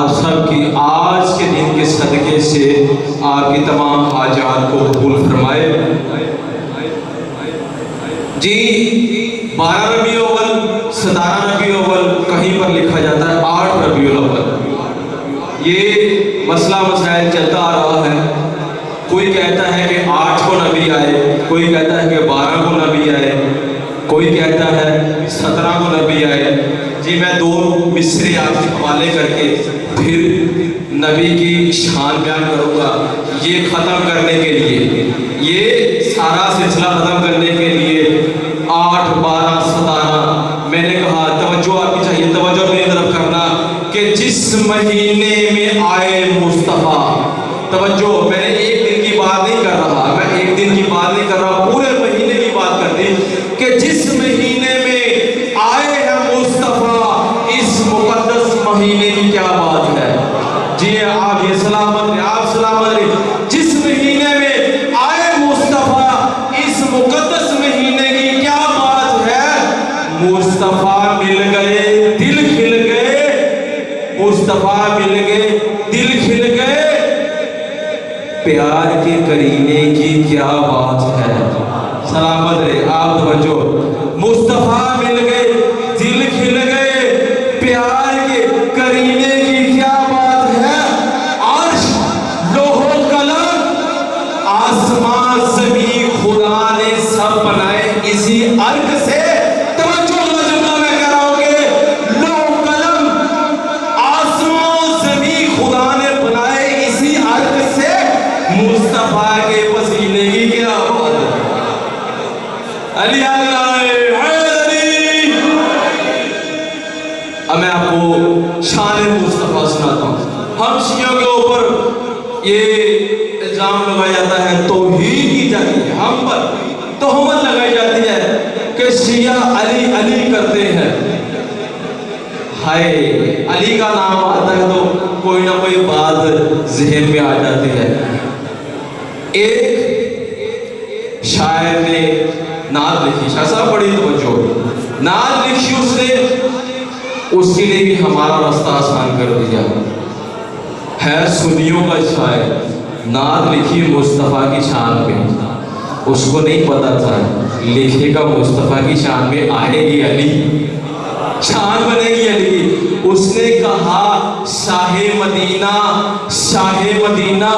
آپ سب کی آج کے دن کے صدقے سے آپ کی تمام حاجات کو قبول فرمائے۔ جی 12 ربیع الاول 17 ربیع الاول کہیں پر لکھا جاتا ہے 8 ربیع الاول۔ یہ مسئلہ مسائل چلتا آ رہا ہے، کوئی کہتا ہے کہ 8 کو نبی آئے، کوئی کہتا ہے کہ 12 کو نبی آئے، کوئی کہتا ہے 17 کو نبی آئے۔ جی میں 2 مصرے آپ کے حوالے کر کے پھر نبی کی شان بیان کروں گا۔ یہ ختم کرنے کے لیے، یہ سارا سلسلہ ختم کرنے کے لیے 8 12 17 میں نے کہا توجہ آپ کی چاہیے، توجہ میری طرف کرنا کہ جس مہینے میں آئے مصطفیٰ، توجہ میں نے ایک دن کی بات نہیں کر رہا، میں ایک دن کی بات نہیں کر رہا، پورے مہینے کی بات کرتی کہ جس مہینے میں آئے ہیں مصطفیٰ، اس مقدس مہینے کی کیا بات ہے۔ جی آپ یہ سلامت رہے، آپ سلامت رہے۔ جس مہینے میں آئے مصطفیٰ، اس مقدس مہینے کی کیا بات ہے۔ مصطفیٰ مل گئے، دل کھل گئے، مصطفیٰ مل گئے، دل کھل گئے، پیار کے کرینے کی کیا بات ہے۔ سلامت رہے، آپ توجہ۔ مصطفیٰ مل گئے، دل کھل گئے، پیار کے کرینے کی کیا بات ہے۔ عرش لوح و قلم آسمان زمین خدا نے سب بنائے اسی عرق سے۔ توجہ اللہ جملہ میں کہہ رہا ہوں کہ لوح و قلم آسمان زمین خدا نے بنائے اسی عرق سے، مصطفیٰ کے پسینے کی کیا بات ہے۔ علی اب میں آپ کو شان مصطفیٰ سناتا ہوں۔ ہم شیعوں کے اوپر یہ الزام لگایا جاتا ہے، توہین کی جاتی ہے، ہم پر تہمت لگائی جاتی ہے کہ شیعہ علی علی کرتے ہیں۔ ہائے، علی کا نام آتا ہے تو کوئی نہ کوئی بات ذہن میں آ جاتی ہے۔ ایک شاعر نے نعت لکھی، شاہ صاحب بڑی توجہ، نعت لکھی اس نے، اس کے لیے بھی ہمارا راستہ آسان کر دیا ہے۔ سنیوں کا شاعر، نعت لکھی مصطفیٰ کی شان میں، اس کو نہیں پتا تھا لکھے گا مصطفیٰ کی شان میں آئے گی علی، شان بنے گی علی۔ اس نے کہا شاہ مدینہ، شاہ مدینہ،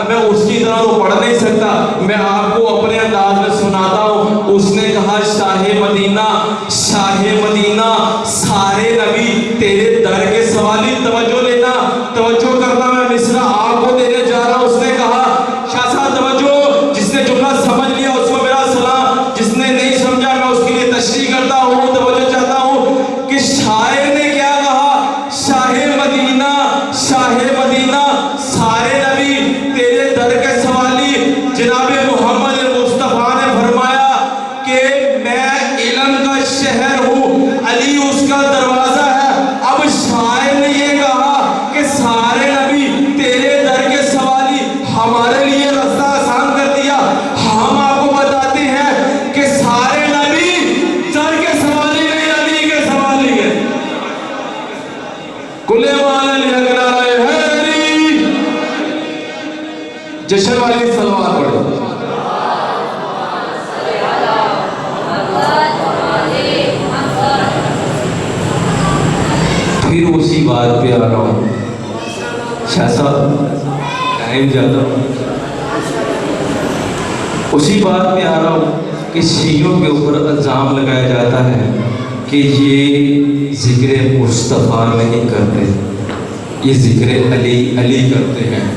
میں اس کی طرح تو پڑھ نہیں سکتا، میں آپ کو اپنے انداز میں سناتا ہوں۔ اس نے کہا شاہ مدینہ، شاہ مدینہ، سارے نبی تیرے در کے سوالی۔ توجہ لینا، توجہ کرنا، میں مصرع آپ کو دینے جا رہا ہوں۔ اس نے کہا شاہ صاحب توجہ، جس نے جملہ سمجھ لیا اس کو میرا سلام، جس نے نہیں سمجھا میں اس کے لیے تشریح کرتا ہوں۔ توجہ چاہتا ہوں کہ شاعر نے کیا کہا، شاہ مدینہ، شاہ مدینہ، سارے نبی تیرے در کے سوالی۔ جناب محمد مصطفیٰ نے فرمایا کہ میں علم کا شہر ہوں، علی اس کا دروازہ ہے۔ اب شاعر نے یہ کہا کہ سارے نبی تیرے در کے سوالی، ہمارے لیے راستہ آسان کر دیا۔ ہم آپ کو بتاتے ہیں کہ سارے نبی در کے سوالی نہیں، علی کے سوالی ہے۔ کلے والا لہگنا ہے علی، جشن والی سلوات پڑھے۔ پھر اسی بات پہ آ رہا ہوں، شاہ صاحب ٹائم جاتا ہوں، اسی بات پہ آ رہا ہوں کہ شیعوں کے اوپر الزام لگایا جاتا ہے کہ یہ ذکر مصطفیٰ نہیں کرتے، یہ ذکر علی علی کرتے ہیں۔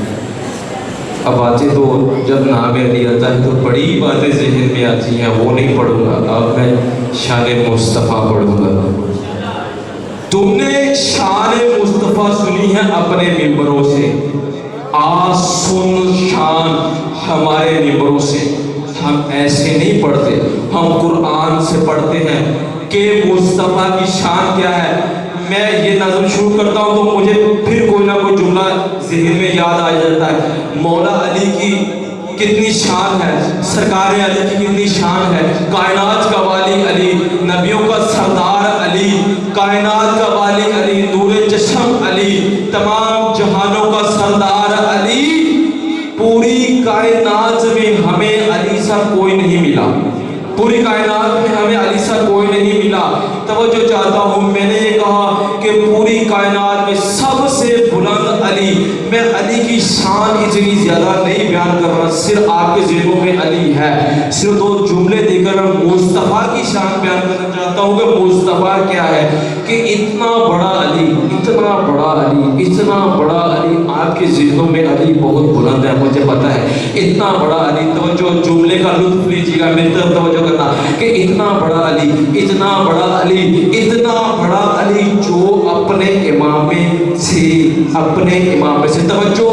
اب باتیں تو جب نام علی آتا ہے تو بڑی باتیں ذہن میں آتی ہیں، وہ نہیں پڑھوں گا، اب میں شان مصطفیٰ پڑھوں گا۔ تم نے شان مصطفیٰ سنی ہے اپنے ممبروں سے، آج سن شان ہمارے ممبروں سے۔ ہم ایسے نہیں پڑھتے، ہم قرآن سے پڑھتے ہیں کہ مصطفیٰ کی شان کیا ہے۔ میں یہ نظم شروع کرتا ہوں تو مجھے پھر کوئی نہ کوئی جملہ ذہن میں یاد آ جاتا ہے۔ مولا علی کی کتنی شان ہے، سرکار علی کی کتنی شان ہے، کائنات کا والی علی، نبیوں کا سردار علی، کائنات کا والی علی، نور چشم علی، تمام پوری کائنات میں ہمیں علی سا کوئی نہیں ملا. توجہ چاہتا ہوں، میں نے یہ کہا کہ پوری کائنات میں سب سے بلند علی. میں علی کی شان اتنی زیادہ نہیں بیان کر رہا، صرف آپ کے ذہنوں میں علی ہے. صرف 2 جملے دے کر میں مصطفیٰ کی شان بیان کرنا چاہتا ہوں کہ مصطفیٰ کیا ہے. کہ اتنا بڑا علی، اتنا بڑا علی، اتنا بڑا علی. آپ کے ذہنوں میں علی بہت بلند ہے، مجھے پتا ہے. اتنا بڑا علی، توجہ، جملے کا لطف لیجیے گا، میری طرف توجہ کرنا. کہ اتنا بڑا علی، اتنا بڑا علی، اتنا بڑا علی جو اپنے امامے سے، اپنے امامے سے، توجہ،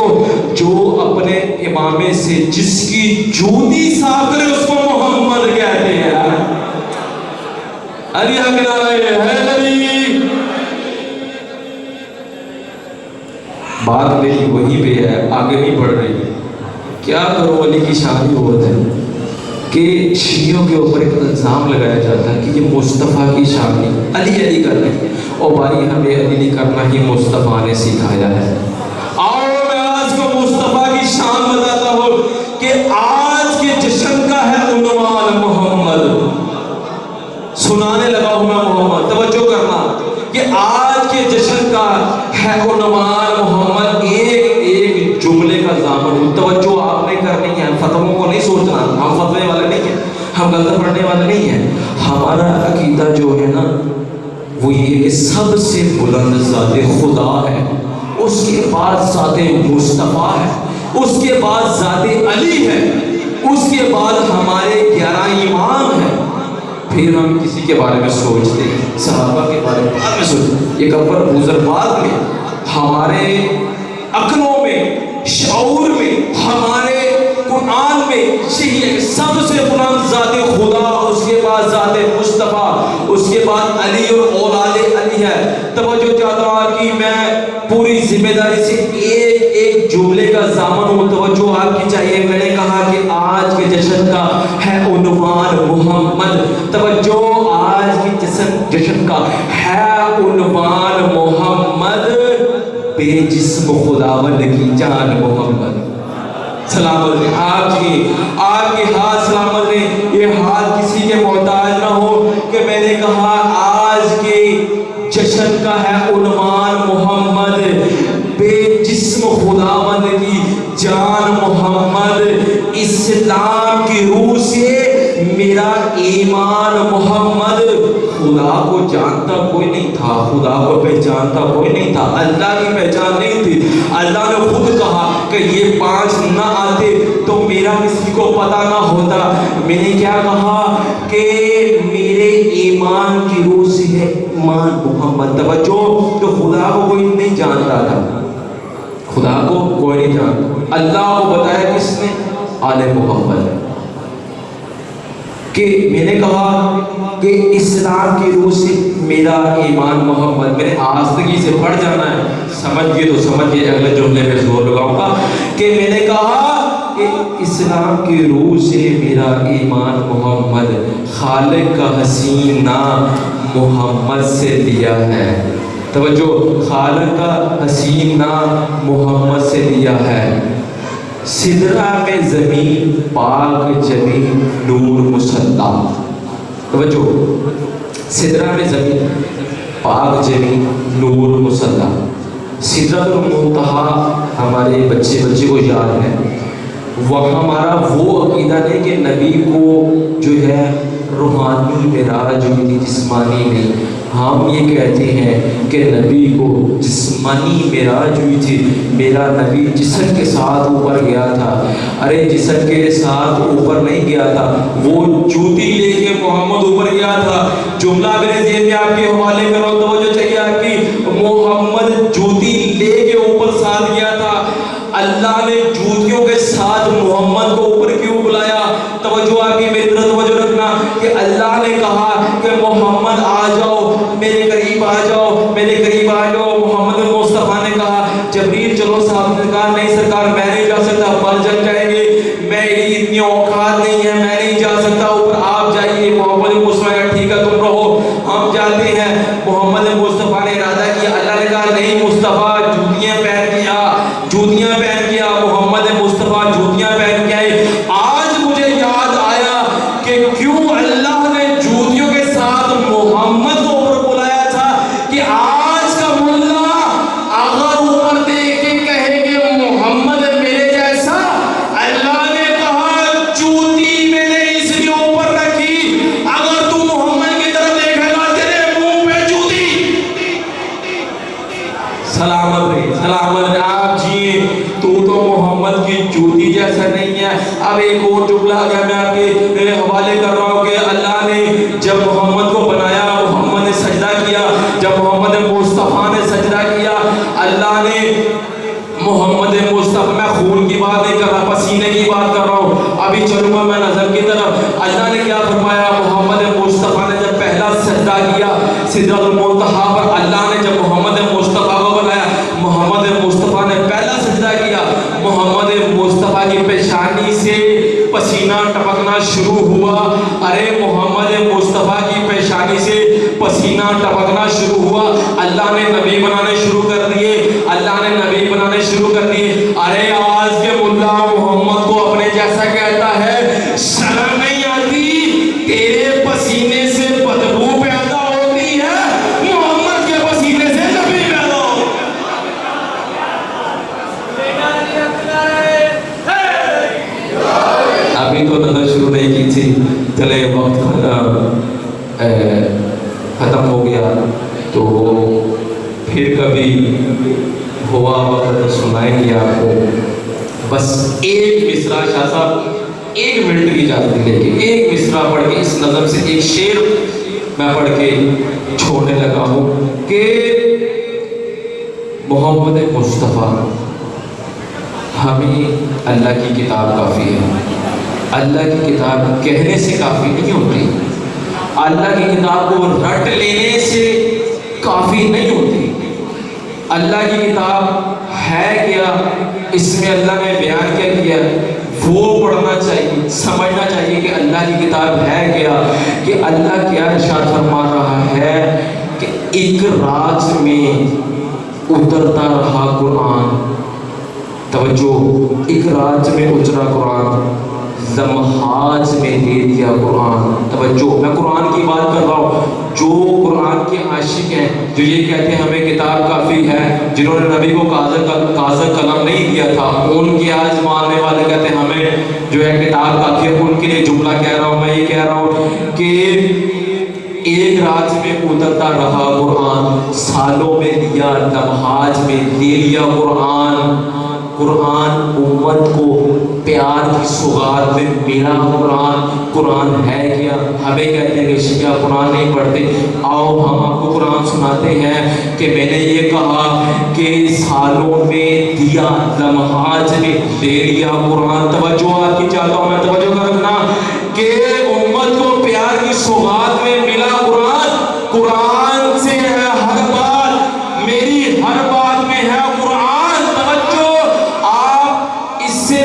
جو اپنے امامے سے جس کی جوتی صاف کرے اس کو محمد کہتے ہیں. علی اکرائے ہے علی. بات میری وہی پہ ہے، آگے نہیں بڑھ رہی. کیا کرو، علی کی شان ہی بہت ہے کہ شیعوں کے اوپر ایک الزام لگایا جاتا ہے کہ یہ مصطفیٰ کی شان نہیں، علی علی کر رہے ہیں. اور بھائی ہمیں علی نہیں کرنا ہی مصطفیٰ نے سکھایا ہے. اور میں آج کو مصطفیٰ کی شان بتاتا ہوں کہ آج کے جشن کا ہے عنوان محمد. سنانے لگا ہوں میں محمد، توجہ کرنا کہ آج کے جشن کا ہے عنوان محمد. ایک جملے کا ضامن، توجہ آپ نے کرنی ہے. فتووں کو نہیں سوچنا، ہم فتوے والے نہیں ہیں، ہم غلط پڑھنے والے نہیں ہیں. ہمارا عقیدہ جو ہے نا وہ یہ کہ سب سے بلند ذات خدا ہے، اس کے بعد ذات مصطفیٰ ہے، اس کے بعد ذات علی ہے، اس کے بعد ہمارے 11 ایمان ہیں. پھر ہم کسی کے بارے میں سوچتے ہیں، صحابہ کے بارے میں بعد میں سوچتے. ایک اکبر بزر بعد میں ہمارے عقلوں میں، شعور میں، ہمارے قرآن میں یہی ہے کہ سب سے بلند ذات خدا، اس کے بعد ذات مصطفیٰ، اس کے بعد علی اور اولاد علی ہے. توجہ چاہتا ہوں کہ میں پوری ذمہ داری سے ایک جملے کا ضامن ہوں. توجہ آپ کی چاہیے. میں نے کہا کہ آج کے جشن کا ہے عنوان محمد. توجہ، آج کے جشن کا ہے عنوان محمد. بے جسم خداوند کی جان محمد. سلامت رہے آپ کے ہاتھ سلامت رہے. یہ ہاتھ کسی کے محتاج نہ ہو. کہ میں نے کہا آج کے جشن کا ہے عنوان محمد. بے جسم خداوند کی جان محمد. اسلام کی روح سے میرا ایمان محمد. خدا کو جانتا کوئی نہیں تھا، خدا کو پہچانتا کوئی نہیں تھا، اللہ کی پہچان نہیں تھی. اللہ نے خود کہا کہ یہ 5 نہ آتے تو میرا کسی کو پتا نہ ہوتا. میں نے کیا کہا کہ میرے ایمان کی روح سے ہے ایمان محمد. توجہ، تو خدا کو کوئی نہیں جانتا تھا، خدا کو کوئی نہیں جانتا. اللہ کو بتایا کس نے؟ آل محمد. کہ میں نے کہا کہ اسلام کی روح سے میرا ایمان محمد. میں نے آستگی سے پڑھ جانا ہے، سمجھ گئے تو سمجھئے، اگلے جملے میں زور لگاؤں گا. کہ میں نے کہا کہ اسلام کی روح سے میرا ایمان محمد. خالق کا حسین نام محمد سے لیا ہے. توجہ، خالق کا حسین نام محمد سے لیا ہے. سدرہ میں زمین پاک جمی نور مسلح. توجہ، سدرہ میں زمین پاک جمی نور مسلح. سدرۃ المنتہا ہمارے بچے کو یاد ہے. وہ ہمارا وہ عقیدہ نہیں کہ نبی کو جو ہے روحانی معراج ہوئی تھی، جسمانی نہیں. ہم یہ کہتے ہیں کہ نبی کو جسمانی معراج ہوئی تھی. میرا نبی جسم کے ساتھ اوپر گیا تھا. ارے جسم کے ساتھ اوپر نہیں گیا تھا، وہ جوتی لے کے محمد اوپر گیا تھا. جملہ میرے ذہن میں آپ کے حوالے کرو، توجہ چاہیے آپ کی. محمد جوتی لے کے اوپر ساتھ گیا تھا. اللہ نے جوتیوں کے ساتھ محمد کو اوپر کیوں بلایا؟ توجہ آپ کی، میری طرف توجہ رکھنا. کہ اللہ نے کہا کہ محمد آ جاؤ، میرے قریب آ جاؤ، میرے قریب آ جاؤ. محمد مصطفیٰ نے کہا جبریل چلو. صاحب نے کہا نہیں سرکار میں نہیں جا سکتا، مر جل جائیں گے، میری اتنی اوقات نہیں ہے، میں نہیں جا سکتا، اوپر آپ جائیے. محمد مصطفیٰ نے کہا ٹھیک ہے تم رہو، ہم جاتے ہیں. محمد مصطفیٰ نے ارادہ کیا. اللہ نے کہا نہیں مصطفیٰ جوتیاں پہن کے آ. جوتیاں پہن کے آ. محمد مصطفیٰ جوتیاں پہن کے آئے. آج مجھے یاد آیا کہ کیوں اللہ سلامت رہے آپ جیے تو محمد کی جوتی جیسا نہیں ہے. اب ایک اور جملہ اگر میں آپ کے حوالے کر رہا ہوں کہ اللہ نے جب محمد کو بنایا محمد نے سجدہ کیا, جب محمد مصطفیٰ نے سجدہ کیا اللہ نے محمد مصطفیٰ, میں خون کی بات نہیں کر رہا پسینے کی بات کر رہا ہوں, ابھی چلوں گا میں نظر کی طرف. اللہ نے کیا فرمایا محمد مصطفیٰ نے جب پہلا سجدہ کیا سدرۃ المنتہا پر, اللہ نے جب محمد مصطفیٰ کو بنایا محمد مصطفیٰ نے پہلا سجدہ کیا, محمد مصطفیٰ کی پیشانی سے پسینہ ٹپکنا شروع ہوا. ارے محمد مصطفیٰ کی پیشانی سے پسینہ ٹپکنا شروع ہوا, اللہ نے نبی بنانے شروع کر دیے, اللہ نے نبی بنانے شروع کر دیے. ارے آج کے ملا محمد کو اپنے جیسا کہتا ہے, شرم نہیں آتی تیرے پسینے سے بدبو پیدا ہوتی ہے, محمد کے پسینے سے نبی پیدا ہو. ابھی تو نظر شروع نہیں کی تھی, چلے وقت ختم ہو گیا تو پھر کبھی ہوا وقت سنائیں گے آپ کو. بس ایک مصرع شاہ صاحب 1 منٹ کی اجازت لے کے ایک مصرع پڑھ کے اس نظم سے ایک شعر میں پڑھ کے چھوڑنے لگا ہوں کہ محمد مصطفیٰ ہمیں اللہ کی کتاب کافی ہے. اللہ کی کتاب کہنے سے کافی نہیں ہوتی, اللہ کی کتاب کو رٹ لینے سے کافی نہیں ہوتی. اللہ کی کتاب ہے کیا, اس میں اللہ نے بیان کیا کیا, وہ پڑھنا چاہیے, سمجھنا چاہیے کہ اللہ کی کتاب ہے کیا, کہ اللہ کیا ارشاد فرما رہا ہے کہ ایک رات میں اترتا رہا قرآن. توجہ, ایک رات میں اترا قرآن, لمحات میں دے دیا قرآن. توجہ, میں قرآن کی بات کر رہا ہوں. جو قرآن کے عاشق ہیں, جو یہ کہتے ہیں ہمیں کتاب کافی ہے, جنہوں نے نبی کو کاغذ قلم نہیں دیا تھا, ان کے آج ماننے والے کہتے ہیں ہمیں جو ہے کتاب کافی ہے. ان کے لیے جملہ کہہ رہا ہوں, میں یہ کہہ رہا ہوں کہ ایک رات میں اترتا رہا قرآن, سالوں میں دیا, لمحات میں دے لیا قرآن. قرآن امت کو پیار کی سوغات میں ملا. قرآن ہے کیا, ہمیں کہتے ہیں کہ شیعہ قرآن نہیں پڑھتے, آؤ ہم آپ کو قرآن سناتے ہیں کہ میں نے یہ کہا کہ سالوں میں دیا, لمحات میں دے لیا قرآن. توجہ آپ کی چاہتا ہوں, میں توجہ کر رکھنا کہ امت کو پیار کی سوغات میں ملا قرآن. قرآن سے ہے ہر بات, میری ہر بات میں ہے قرآن.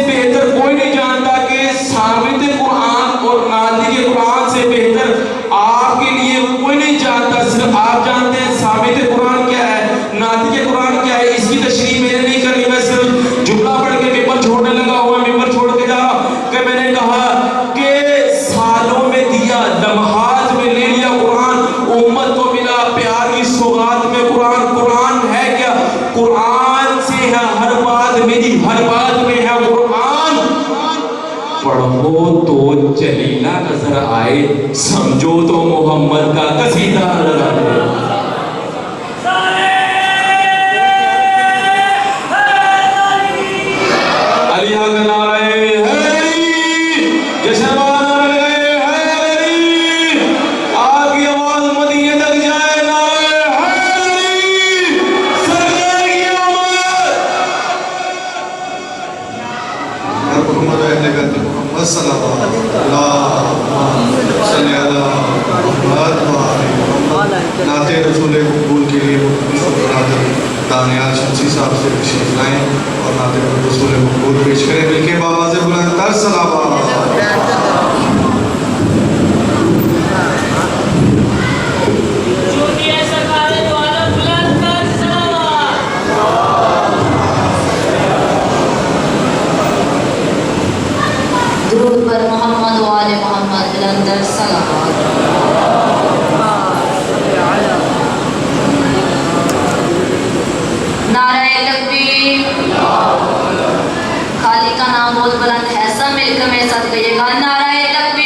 بہتر کوئی نہیں جانتا کہ ثابت قرآن اور ناطق قرآن سے بہتر آپ کے لیے کوئی نہیں جانتا. صرف آپ جانتے ہیں ثابت قرآن کیا ہے, ناطق قرآن کیا ہے. اس کی تشریح میں نے نہیں کرنی, میں صرف جملہ پڑھ کے ممبر چھوڑنے لگا ہوا, ممبر چھوڑ کے جا کہ میں نے کہا کہ سالوں میں دیا, لمحات میں لے لیا قرآن. امت کو ملا پیار کی سوغات میں قرآن. قرآن ہے کیا, قرآن سے ہے ہر بات, میری ہر بات میں ہے قرآن. پڑھو تو جلیلہ نظر آئے, سمجھو تو محمد کا قصیدہ نظر آئے. علی کا نعرہ حیدری, جشن والا حیدری, آپ کی آواز مدینے تک جائے, نعرہ حیدری, سرکار کی آمد. محمد اہل بیت محمد صلی اللہ علیہ وسلم. نعت رسول مقبول کے لیے دانیال شمسی صاحب سے تشریف لائیں اور نعت رسول مقبول پیش کریں. مل کے بابا سے بلند تر صلوات. درود پر محمد و آل محمد بلندر صلوات. نعرہ تکبیر, خالی کا نام بہت بلند ہے, سب مل کر میرے ساتھ کہیے گا, نعرہ تکبیر.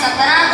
17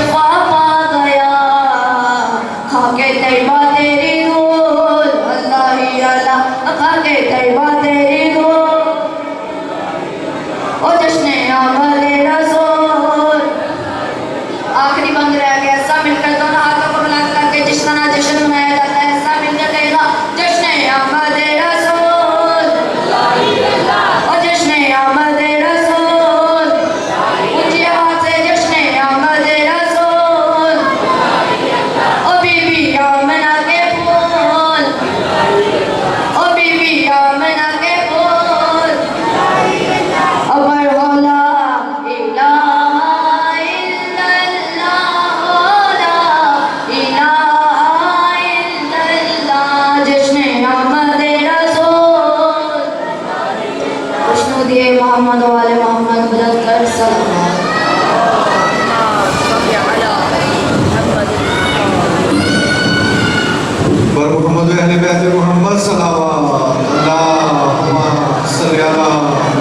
شفا پا گیا خاک طیبہ تیری دھول اللہ ہی اللہ خاک طیبہ تیری دھول او جشن آمد رسول آخری بند رہ گیا سب مل کر دونوں ہاتھوں کو بلند کر کے جس طرح جشن منایا جاتا ہے سب مل کر کہے گا جشن آمد رسول او جشن آمد رسول اونچی آواز سے جشن آمد رسول او بی بی آمنہ کے پھول او بی بی آمنہ کے پھول اگر ہو لا الہ الا اللہ لا الہ الا اللہ جشن آمد رسول خوشنودی محمد و آل محمد بلند کر صلوات بر محمد و اہل بیت محمد صلوات اللہم صلی علی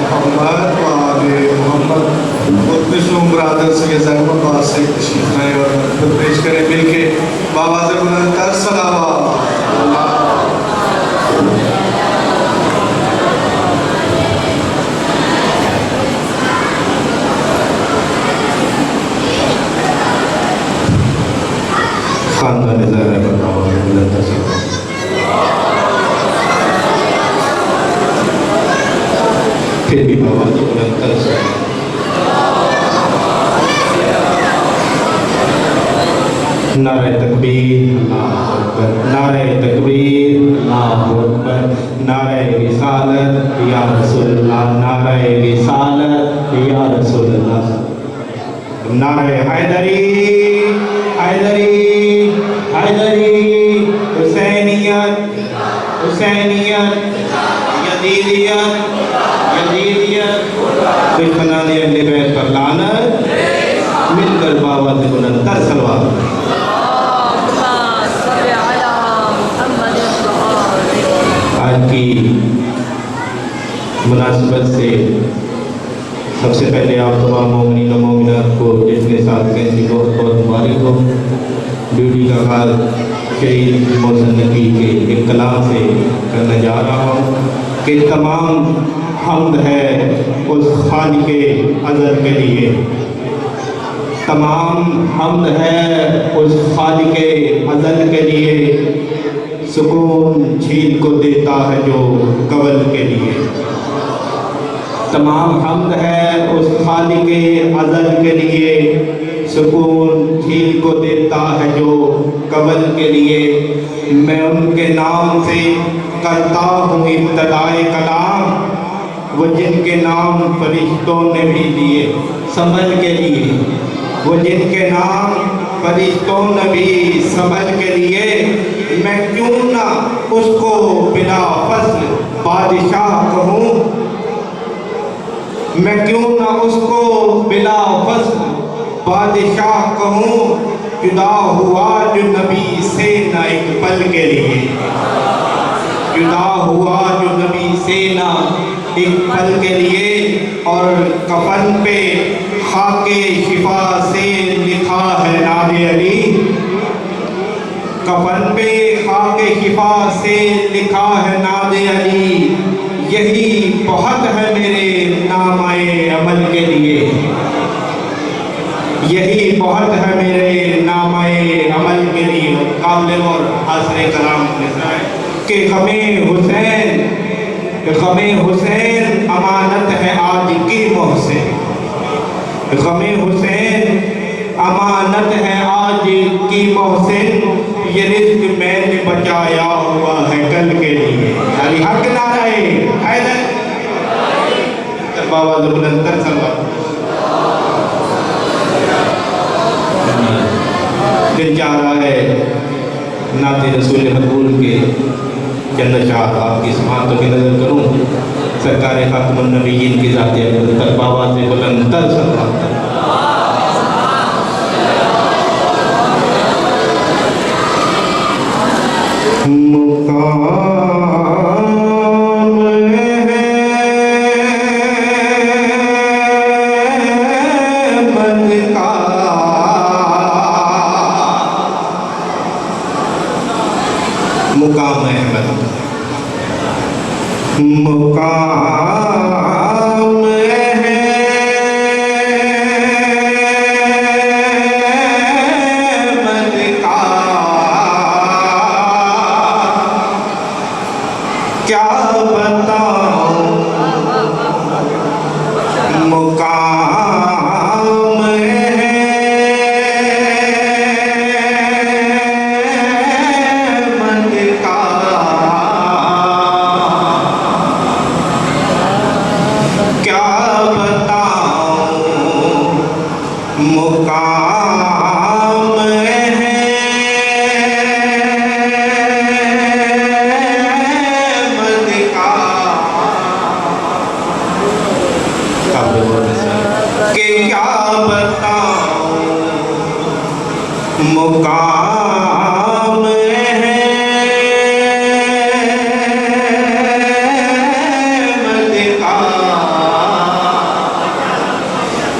محمد و آل محمد مدنسوں برادر سید زہر عباس سے تشریف لائیں اور خود پیش کریں مل کے بآواز بلند تر صلوات خاندان زہرا پر آواز بلند تر صلوات پھر بھی آواز بلند تر صلوات نعرہ تکبیر اللہ اکبر نعرہ تکبیر اللہ اکبر نعرہ رسالت یا رسول اللہ نعرہ رسالت یا رسول اللہ نعرہ حیدری حیدری حیدری حسینیت حسینیت یزیدیت یزیدیت دشمنان اہل بیت پر لعنت مل کر بآواز بلند تر صلوات آج کی مناسبت سے سب سے پہلے آپ تمام مومنین و مومنات کو جشن سالگرہ کی بہت بہت مبارک ہو ڈیوٹی کا آغاز شہید محسن نقوی کے ایک کلام سے کرنے جا رہا ہوں کہ تمام حمد ہے اس خالق ازل کے لیے تمام حمد ہے اس خالق ازل کے لیے سکون جھیل کو دیتا ہے جو کول کے لیے تمام حمد ہے اس خالق ازل کے لیے سکون جھیل کو دیتا ہے جو کول کے لیے میں ان کے نام سے کرتا ہوں ابتدائے کلام وہ جن کے نام فرشتوں نے بھی دیے سمجھ کے لیے وہ جن کے نام فرشتوں نے بھی سمجھ کے لیے میں کیوں نہ اس کو بلا فضل بادشاہ کہوں میں کیوں نہ اس کو بلا فضل بادشاہ کہوں جدا ہوا جو نبی سے نہ ایک پل کے لیے جدا ہوا جو نبی سے نہ ایک پل کے لیے اور کفن پہ خاک شفا سے لکھا ہے نام علی کفن پہ خاک شفا سے لکھا ہے نام علی یہی بہت ہے میرے نامہ عمل کے لیے یہی بہت ہے میرے نامہ عمل کے لیے قابل اور حاضر کلام کہ غم حسین امانت ہے آج کی محسن غم حسین امانت ہے آج کی محسن یہ رزق میں نے بچایا ہوا ہے کل کے لیے علی حق نعرہ حیدر بابا بلند تر صلوات دل چاہ رہا ہے نعت رسول مقبول کے چند اشعار آپ کی سماعتوں کی نظر کروں سرکار خاتم النبیین کی ذات اقدس تر بابا سے بلند تر صلوات مقام ہے مد کا مقام ہے احمد کا کیا بتاؤں مقام ہے احمد کا کیا بتاؤں مقام ہے احمد کا کہ کیا بتاؤں مقام ہے احمد کا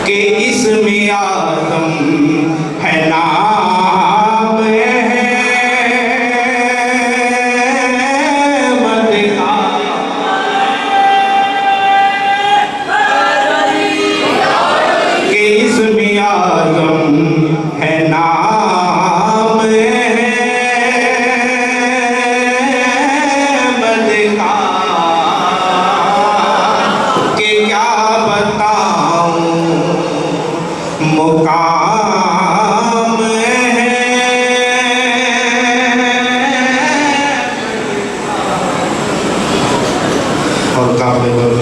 کہ اسم اعظم ہے نام احمد کا کہ اسم اعظم ہے نام احمد کا کہ کیا بتاؤں مقام ہے اور قابل غور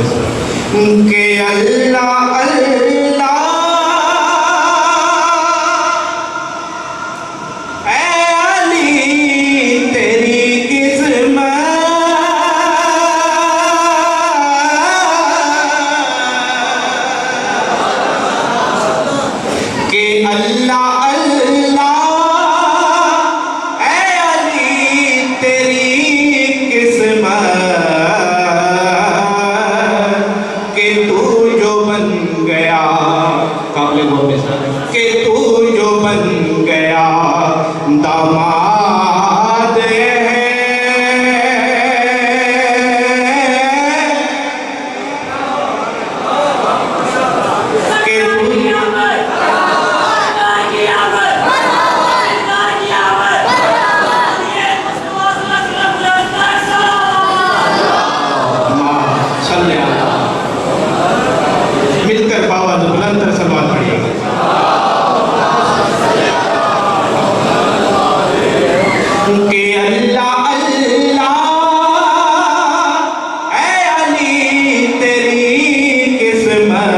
کہ اللہ اللہ اے علی تیری قسمت کہ اللہ اللہ اے علی تیری قسمت کہ تو جو بن گیا قابل غور کہ تو جو بن گیا داماد ہے کہ صلی اللہ مل کر بابا جو بلند تر سلوات پڑھیے گا کہ اللہ اللہ اے علی تیری قسمت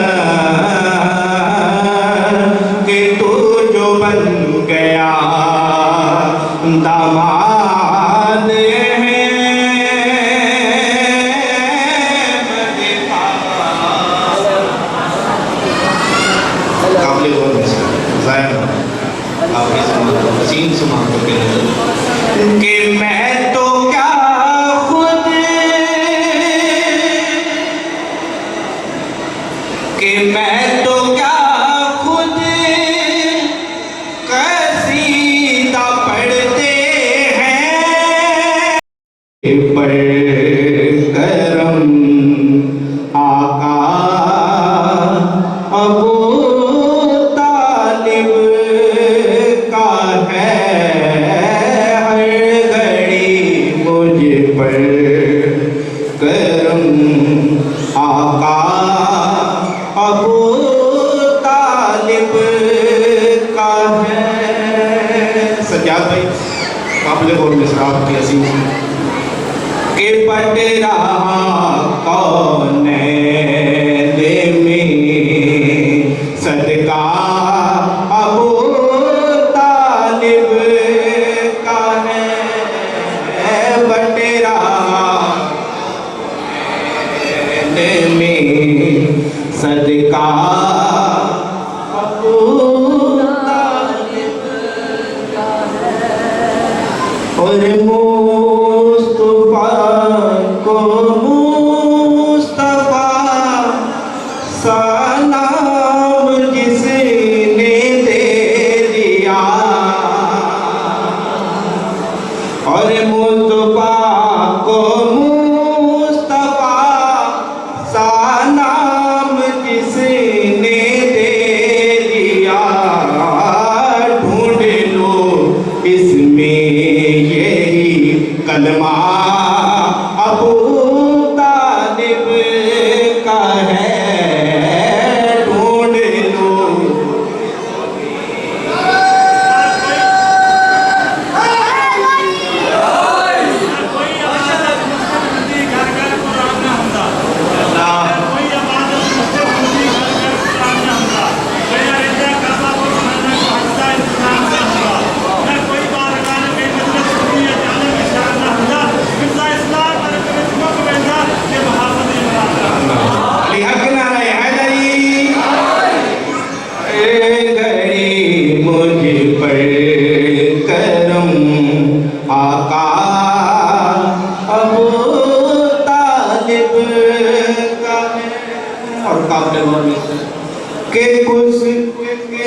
کہ تو جو بن گیا داماد ہے قابل غور ظاہر آپ اس وسیم سمان کو کہتے کہ میں تو کیا خود کہ میں تو کیا خود قصیدہ پڑھتے ہیں پر کرم آقا ابو طالب کا ہے ہر گھڑی مجھ پر کرم آقا ابو طالب کا ہے سجاد بھائی قابل غور مصراب کی عظیم کہ پٹ رہا کونین میں صدقہ ابو طالب کا ہے بٹ رہا کونین میں صدقہ ابو طالب کا ہے اور مصطفیٰ کو مصطفیٰ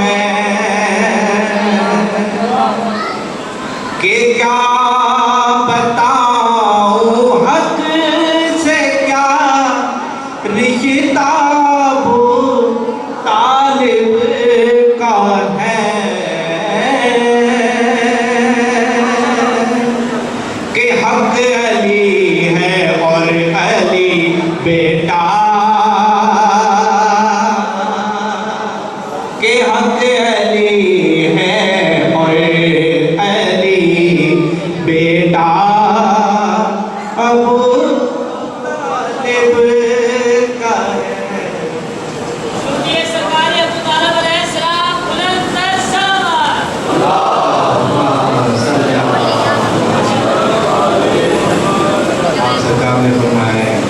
ہے کہ کیا بتاؤں حق سے کیا رشتہ ابو طالب کا ہے کہ حق علی ہے اور علی بیٹا کہ حق علی ہے اور علی بیٹا ابو طالب کا ہے یہ سرکار ابو طالب علیہ السلام بلند تر سلامت سرکار نے فرمایا ہے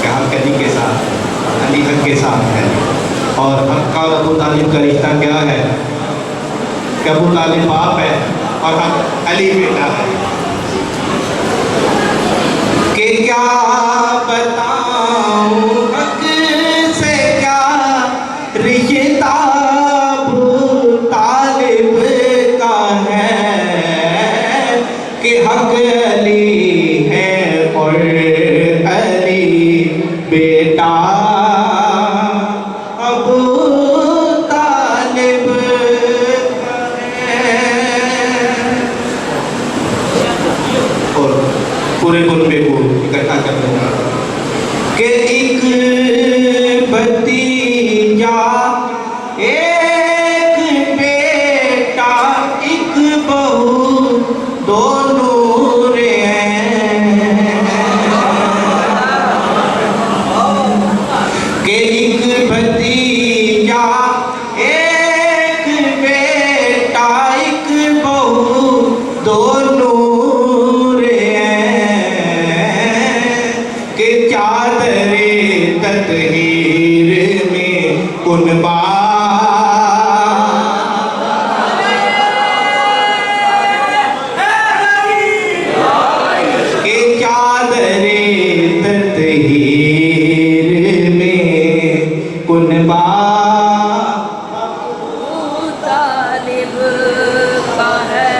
کہ حق علی کے ساتھ علی حق کے ساتھ ہے اور حق اور ابو طالب کا رشتہ کیا ہے کہ ابو طالب باپ ہے اور حق علی بیٹا ہے کہ کیا بتاؤں حق سے کیا رشتہ ابو طالب کا ہے کہ حق علی ہے اور علی بیٹا ابو طالب کا ہے اور پورے کنبے کو اکٹھا کر دوں کہ ایک بھتیجا ایک بیٹا ایک بہو دو نور ہیں کہ ایک بھتیجا ایک بیٹا ایک بہو دو نور ہیں کہ چادر تطہیر میں کنبا کہ چادر تطہیر میں کنبا ابو طالب کا ہے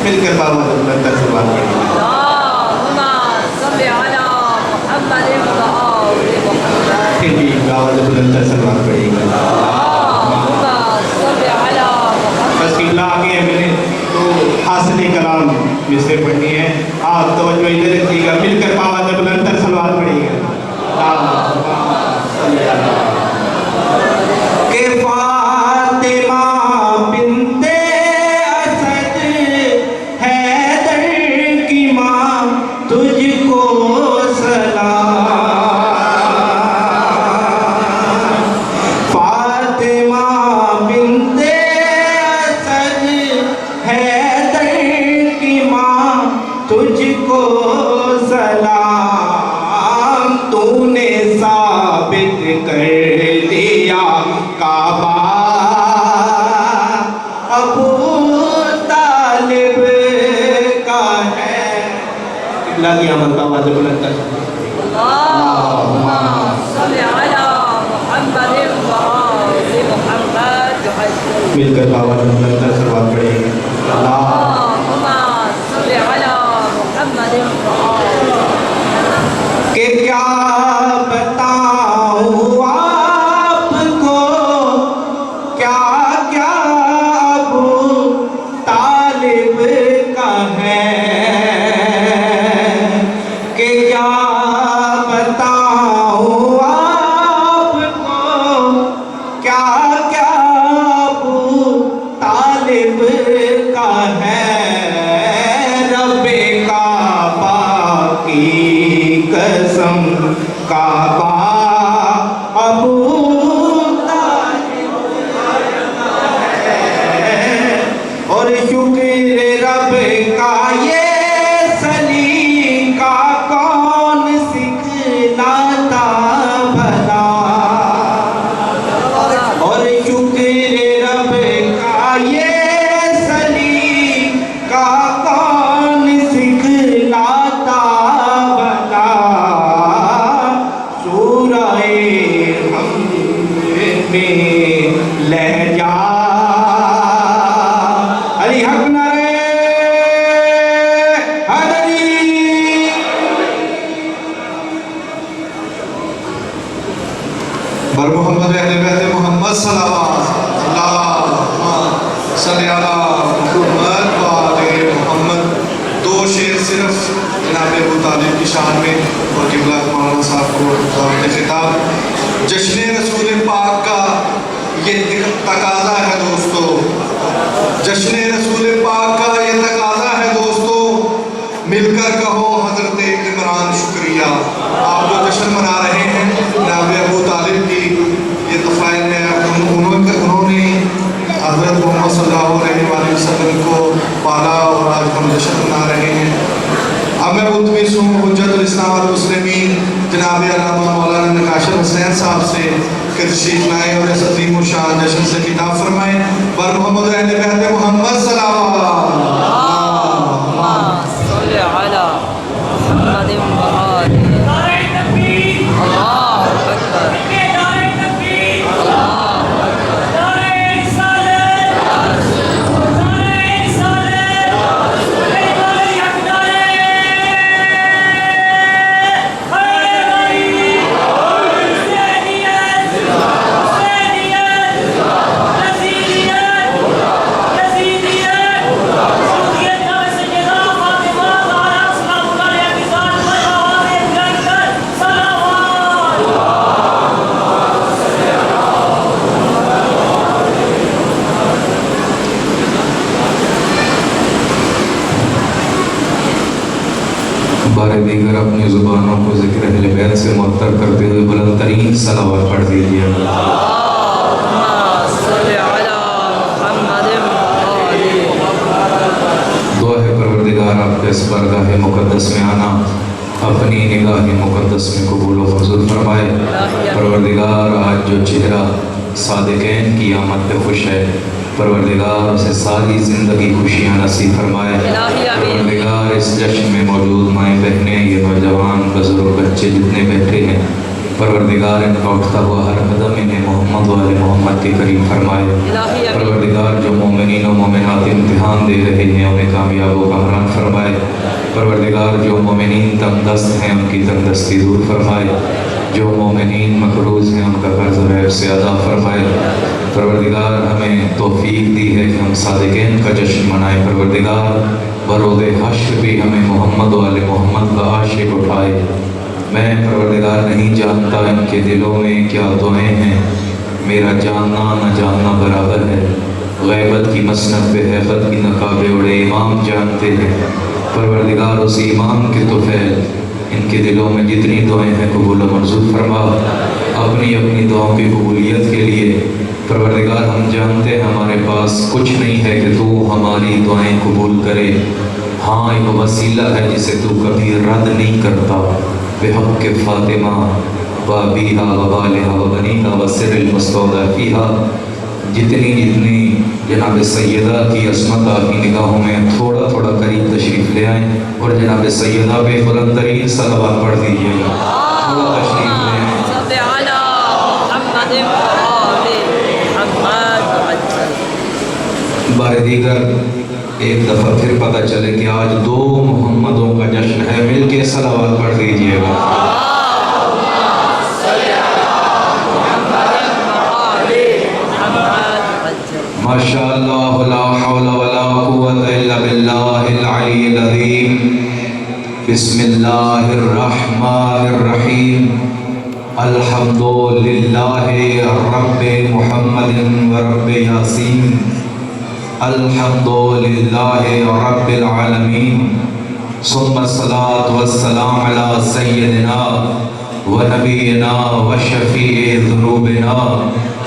مل کر بابا اللہ سے بات کریں اللہم صل علی محمد و آل محمد پھر بھی آواز بلند سے بات پڑے گا اللہم صل علی محمد بس قبلہ آگے ہے میں نے تو حاصل کلام جس سے پڑھنی ہے آپ توجہ ادھر رکھیے گا مل کر آواز بلند سے سلوات پڑھیے گا کہ فاطمہ بنت اسد حیدر کی ماں تجھ کو سلام فاطمہ بنت اسد حیدر کی ماں تجھ کو سلام تو نے ثابت کر دیا کعبہ ابو طالب کا ہے قبلہ کی آمد کا آواز بلند کر اللہم صل علی محمد و آل محمد مل کر آواز بلند کر سلوات پڑھیں گے اللہم صل علی محمد و آل کہ کیا بتاؤں آپ کو کیا کیا ابو طالب کا ہے کہ کیا بتاؤں آپ کو کیا کیا ابو طالب کا ہے لہجہ علی حق نعرہ حیدری بر محمد اہل بیت محمد صلوات اللہم صلی علی محمد و آل محمد. دو شعر صرف جناب ابو طالب کی شان میں اور قبلہ مولانا صاحب کو دعوت خطاب. جشن رسول پاک کا یہ تقاضا ہے دوستو, جشن رسول پاک کا یہ تقاضا ہے دوستو, مل کر کہو حضرت عمران شکریہ. آپ جو جشن منا رہے ہیں جناب ابو طالب کی یہ طفیل ہے, انہوں نے حضرت محمد صلی اللہ علیہ وآلہ وسلم کو پالا اور آج ہم جشن منا رہے ہیں. اب میں ملتمس ہوں حجت الاسلام والمسلمین جناب علامہ مولانا نکاشر حسین صاحب سے کہ تشریف لائیں اور اس عظیم الشان جشن سے خطاب فرمائیں. بر محمد اہل بیت محمد صلوات اللهم صل على محمد وآله. نعرہ تکبیر، الله أكبر. نعرہ تکبیر، الله أكبر. نعرہ رسالت، نعرہ رسالت، نعرہ حق، نعرہ حیدری، حسینیت، حسینیت، یزیدیت، یزیدیت، سعودیت نام سیدہ فاطمہ زہرا سلام اللہ علیہا کی ذات پر آواز بلند کر صلوات. بار دیگر اپنی زبانوں کو ذکر اہل بیت سے معطر کرتے ہوئے بلند ترین صلوات پڑھ دیجیے. اللهم صل على محمد وآله. دعا ہے پروردگار آپ کے اس بارگاہ مقدس میں آنا اپنی نگاہ مقدس میں قبول و منظور فرمائے. پروردگار آج جو چہرہ صادقین کی آمد پہ خوش ہے, پروردگار اسے ساری زندگی خوشیاں نصیب فرمائے. پروردگار اس جشن میں موجود مائیں بہنیں, یہ نوجوان بزرگ بچے جتنے بیٹھے ہیں, پروردگار ان کا اٹھتا ہوا ہر قدم انہیں محمد و آل محمد کے قریب فرمائے. پروردگار جو مومنین و مومنات امتحان دے رہے ہیں انہیں کامیاب و کامران فرمائے. پروردگار جو مومنین تنگ دست ہیں ان کی تنگ دستی دور فرمائے. جو مومنین مقروض ہیں ان کا قرض غیب سے ادا فرمائے. پروردگار ہمیں توفیق دی ہے کہ ہم صادقین کا جشن منائیں. پروردگار بروز حشر بھی ہمیں محمد و آل محمد کا عاشق اٹھائے. میں پروردگار نہیں جانتا ان کے دلوں میں کیا دعائیں ہیں, میرا جاننا نہ جاننا برابر ہے. غیبت کی مسند پہ حیبت کی نقابے اڑے امام جانتے ہیں. پروردگار اس امام کے طفیل ان کے دلوں میں جتنی دعائیں ہیں قبول و منظور فرما. اپنی اپنی دعاؤں کی قبولیت کے لیے پروردگار ہم جانتے ہیں ہمارے پاس کچھ نہیں ہے کہ تو ہماری دعائیں قبول کرے. ہاں ایک وسیلہ ہے جسے تو کبھی رد نہیں کرتا. بحق فاطمہ بابیہا وبالہا وبنیہا وسر المستودع فیہا. جتنی جناب سیدہ کی عظمت آپ کی نگاہوں میں تھوڑا تھوڑا قریب تشریف لے آئیں اور جناب سیدہ پہ بلند ترین صلوات پڑھ دیجیے گا. تھوڑا تشریف لے آئیں. صل على محمد وآله محمد وعجل. بار دیگر ایک دفعہ پھر پتہ چلے کہ آج دو محمدوں کا جشن ہے, مل کے صلوات پڑھ دیجیے گا. ماشاءاللہ لا حول ولا قوة الا باللہ العلی العظیم. بسم اللہ الرحمن الرحیم. الحمد للہ رب محمد و رب یاسین. الحمد للہ رب العالمین. ثم الصلاة والسلام علی سیدنا و نبینا و شفیع ذنوبنا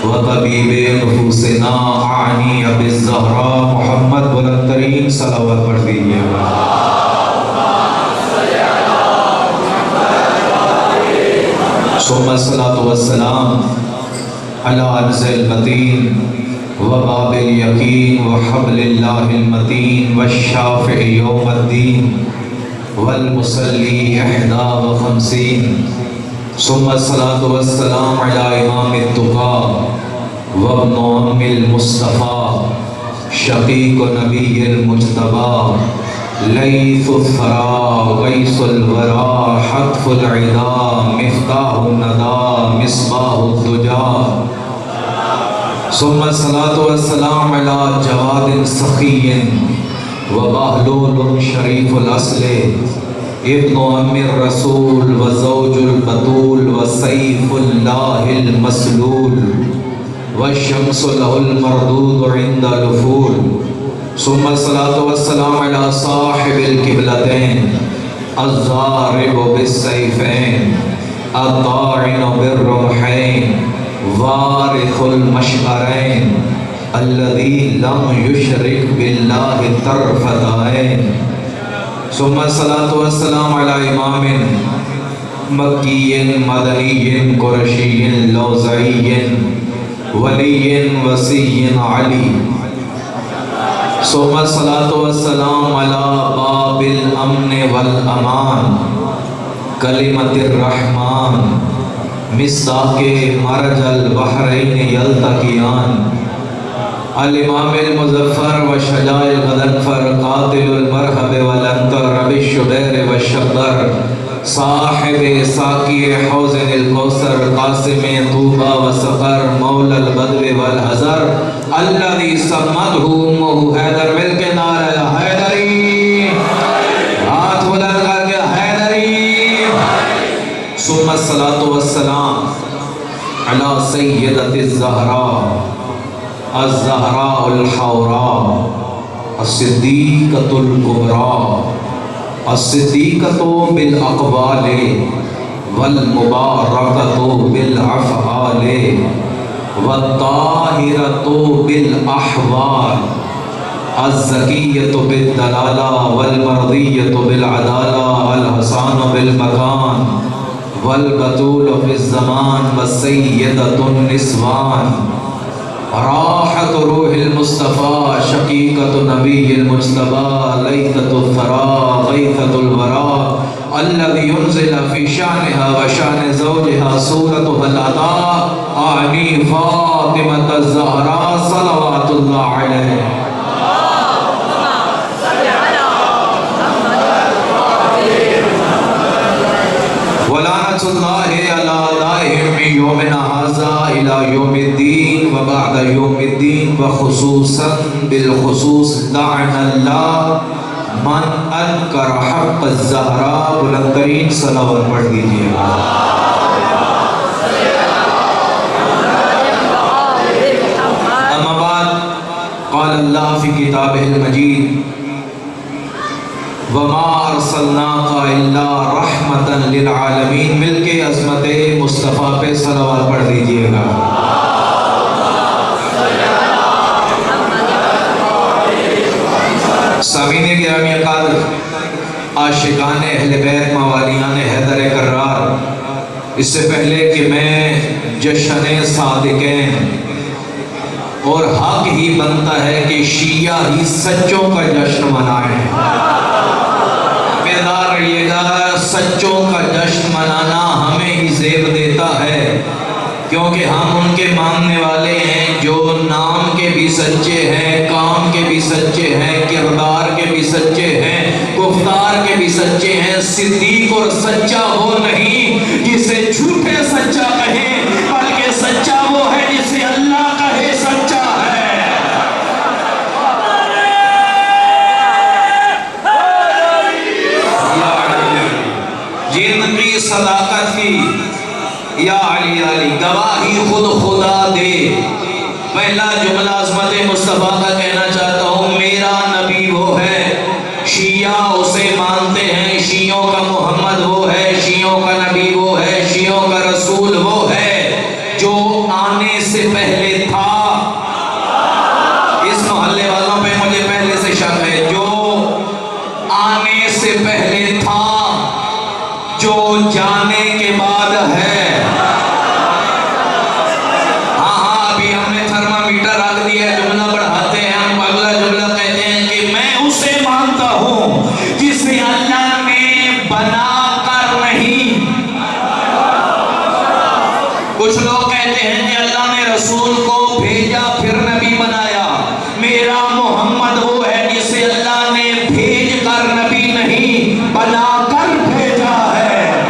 و طبیب نفوسنا اعنی بالزہراء محمد. بلند ترین صلوات پڑھ دیجیے گا. ثم الصلاة والسلام علی عنز المتین وباب الیقین وحبل اللہ المتین والشافع یوم الدین والمصلی 51. ثم الصلاة والسلام علی امام التقیٰ وابن ام المصطفى شقیق نبی المجتبى لیث الثرى غیث الورى حتف العدا مفتاح الندى مصباح الدجى ثم الصلاة والسلام على جواد سخی وبہلول شریف الاصل ابن ام الرسول وزوج البطول وسیف اللہ المسلول والشمس له المردود عند الافول ثم الصلاة والسلام على صاحب القبلتين الضارب بالسيفين الطاعن بالرمحين وارث المشعرين الذي لم يشرك بالله طرفة عين ثم الصلاة والسلام على إمام مكي مدني قرشي لوزعي ولي وصي علي ثم الصلاة والسلام على باب الأمن والأمان كلمة الرحمن مصداق مرج البحرين يلتقيان الامام المظفر وشجاع الغضنفر قاتل المرحب والانطر ربی الشبیر والشبر صاحب ساقی حوض الکوثر قاسم طوبى وسقر مولا البدو والحزر الذي سمته امه حیدر مل کے نعرہ حیدری ہاتھ بلند کر کے حیدری ثم الصلاة والسلام على سیدۃ الزہراء الزہراء الحوراء الصدیقۃ الکبریٰ الصدیقۃ بالاقوال والمبارکۃ بالافعال والطاہرۃ بالاحوال الزکیۃ بالدلالہ والمرضیۃ بالعدالہ الحسان بالمکان والبتول فی الزمان والسیدۃ النسوان راحت روح المصطفى شقیقۃ نبی المجتبى لیثۃ الثرى غیثۃ الورى الذي ينزل في شانها وشان زوجها سورتها العطاء اعنی فاطمة الزہراء صلوات اللہ علیہ ولعنت اللہ علی دائم یومنا ھذا الى یوم الدین وبعد یوم الدین وخصوصا بالخصوص لعن اللہ من انکر حق الزہراء بلند ترین صلوات پڑھ دیجئے اما بعد قال اللہ فی کتابہ المجید وما ارسلناک الا رحمتا للعالمین مل کے عظمت مصطفیٰ پہ صلوات پڑھ دیجئے گا سامعین گرامی قدر عاشقان اہل بیت موالیان حیدر کرار اس سے پہلے کہ میں جشن صادقین اور حق ہی بنتا ہے کہ شیعہ ہی سچوں کا جشن منائیں بیدار رہیے گا سچوں کا جشن منانا ہمیں ہی زیب دیتا ہے کیونکہ ہم ان کے ماننے والے ہیں جو نام کے بھی سچے ہیں کام کے بھی سچے ہیں کردار کے بھی سچے ہیں گفتار کے بھی سچے ہیں صدیق اور سچا وہ نہیں جسے جھوٹے سچا کہیں بلکہ سچا وہ ہے جسے اللہ کہے سچا ہے جن کی صداقت کی یا علی علی گواہی خود خدا دے پہلا جملہ عظمت مصطفیٰ کا کہنا چاہتا ہوں میرا نبی وہ ہے شیعہ اسے مانتے ہیں شیعوں کا محمد وہ ہے شیعوں کا نبی وہ ہے شیعوں کا رسول وہ ہے جو آنے سے پہلے تھا اس محلے والوں پہ مجھے پہلے سے شک ہے جو آنے سے پہلے تھا جو جانے کے بعد ہے ابھی ہم نے تھرمامیٹر رکھ دیا جملہ بڑھاتے ہیں ہم اگلا جملہ کہتے ہیں کہ میں اسے مانتا ہوں جسے اللہ نے بنا کر بھیجا پھر نبی بنایا. میرا محمد وہ ہے جسے اللہ نے بھیج کر نبی نہیں بنا کر بھیجا ہے.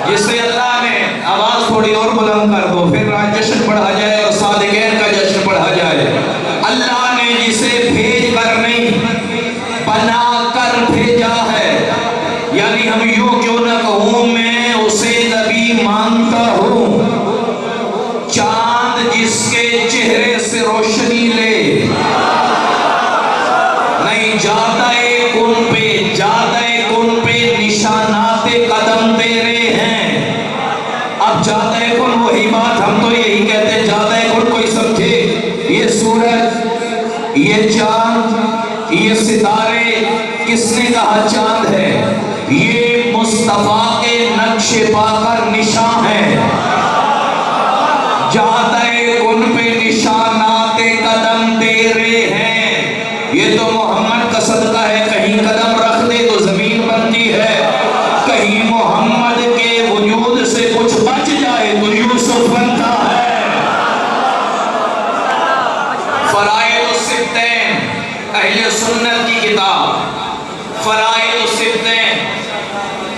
جسے اللہ نے، آواز تھوڑی اور بلند کر دو پھر جشن پڑھا جائے اور صادقین کا جشن پڑھا جائے. اللہ نے جسے بھیج کر نہیں بنا کر بھیجا ہے. یعنی ہم یوں کیوں نہ کہوں میں اسے نبی مانتا ہوں. چاند جس کے چہرے سے روشنی لے، نہیں جادہ کن پہ نشانات قدم تیرے ہیں. اب جادہ کن وہی بات ہم تو یہی کہتے ہیں جادہ کن کوئی سمجھے. یہ سورج، یہ چاند، یہ ستارے کس نے کہا چاند ہے؟ یہ مصطفیٰ کے نقش پا کر نشان ہے. جادہ کن پہ نشانات قدم تیرے ہیں. یہ تو محمد کا صدقہ ہے. کہیں قدم رکھ دے تو زمین بنتی ہے، کہیں محمد کے وجود سے کچھ بچ جائے تو یوسف بنتا ہے. فرائض الستین، اہل سنت کی کتاب فرائض الستین.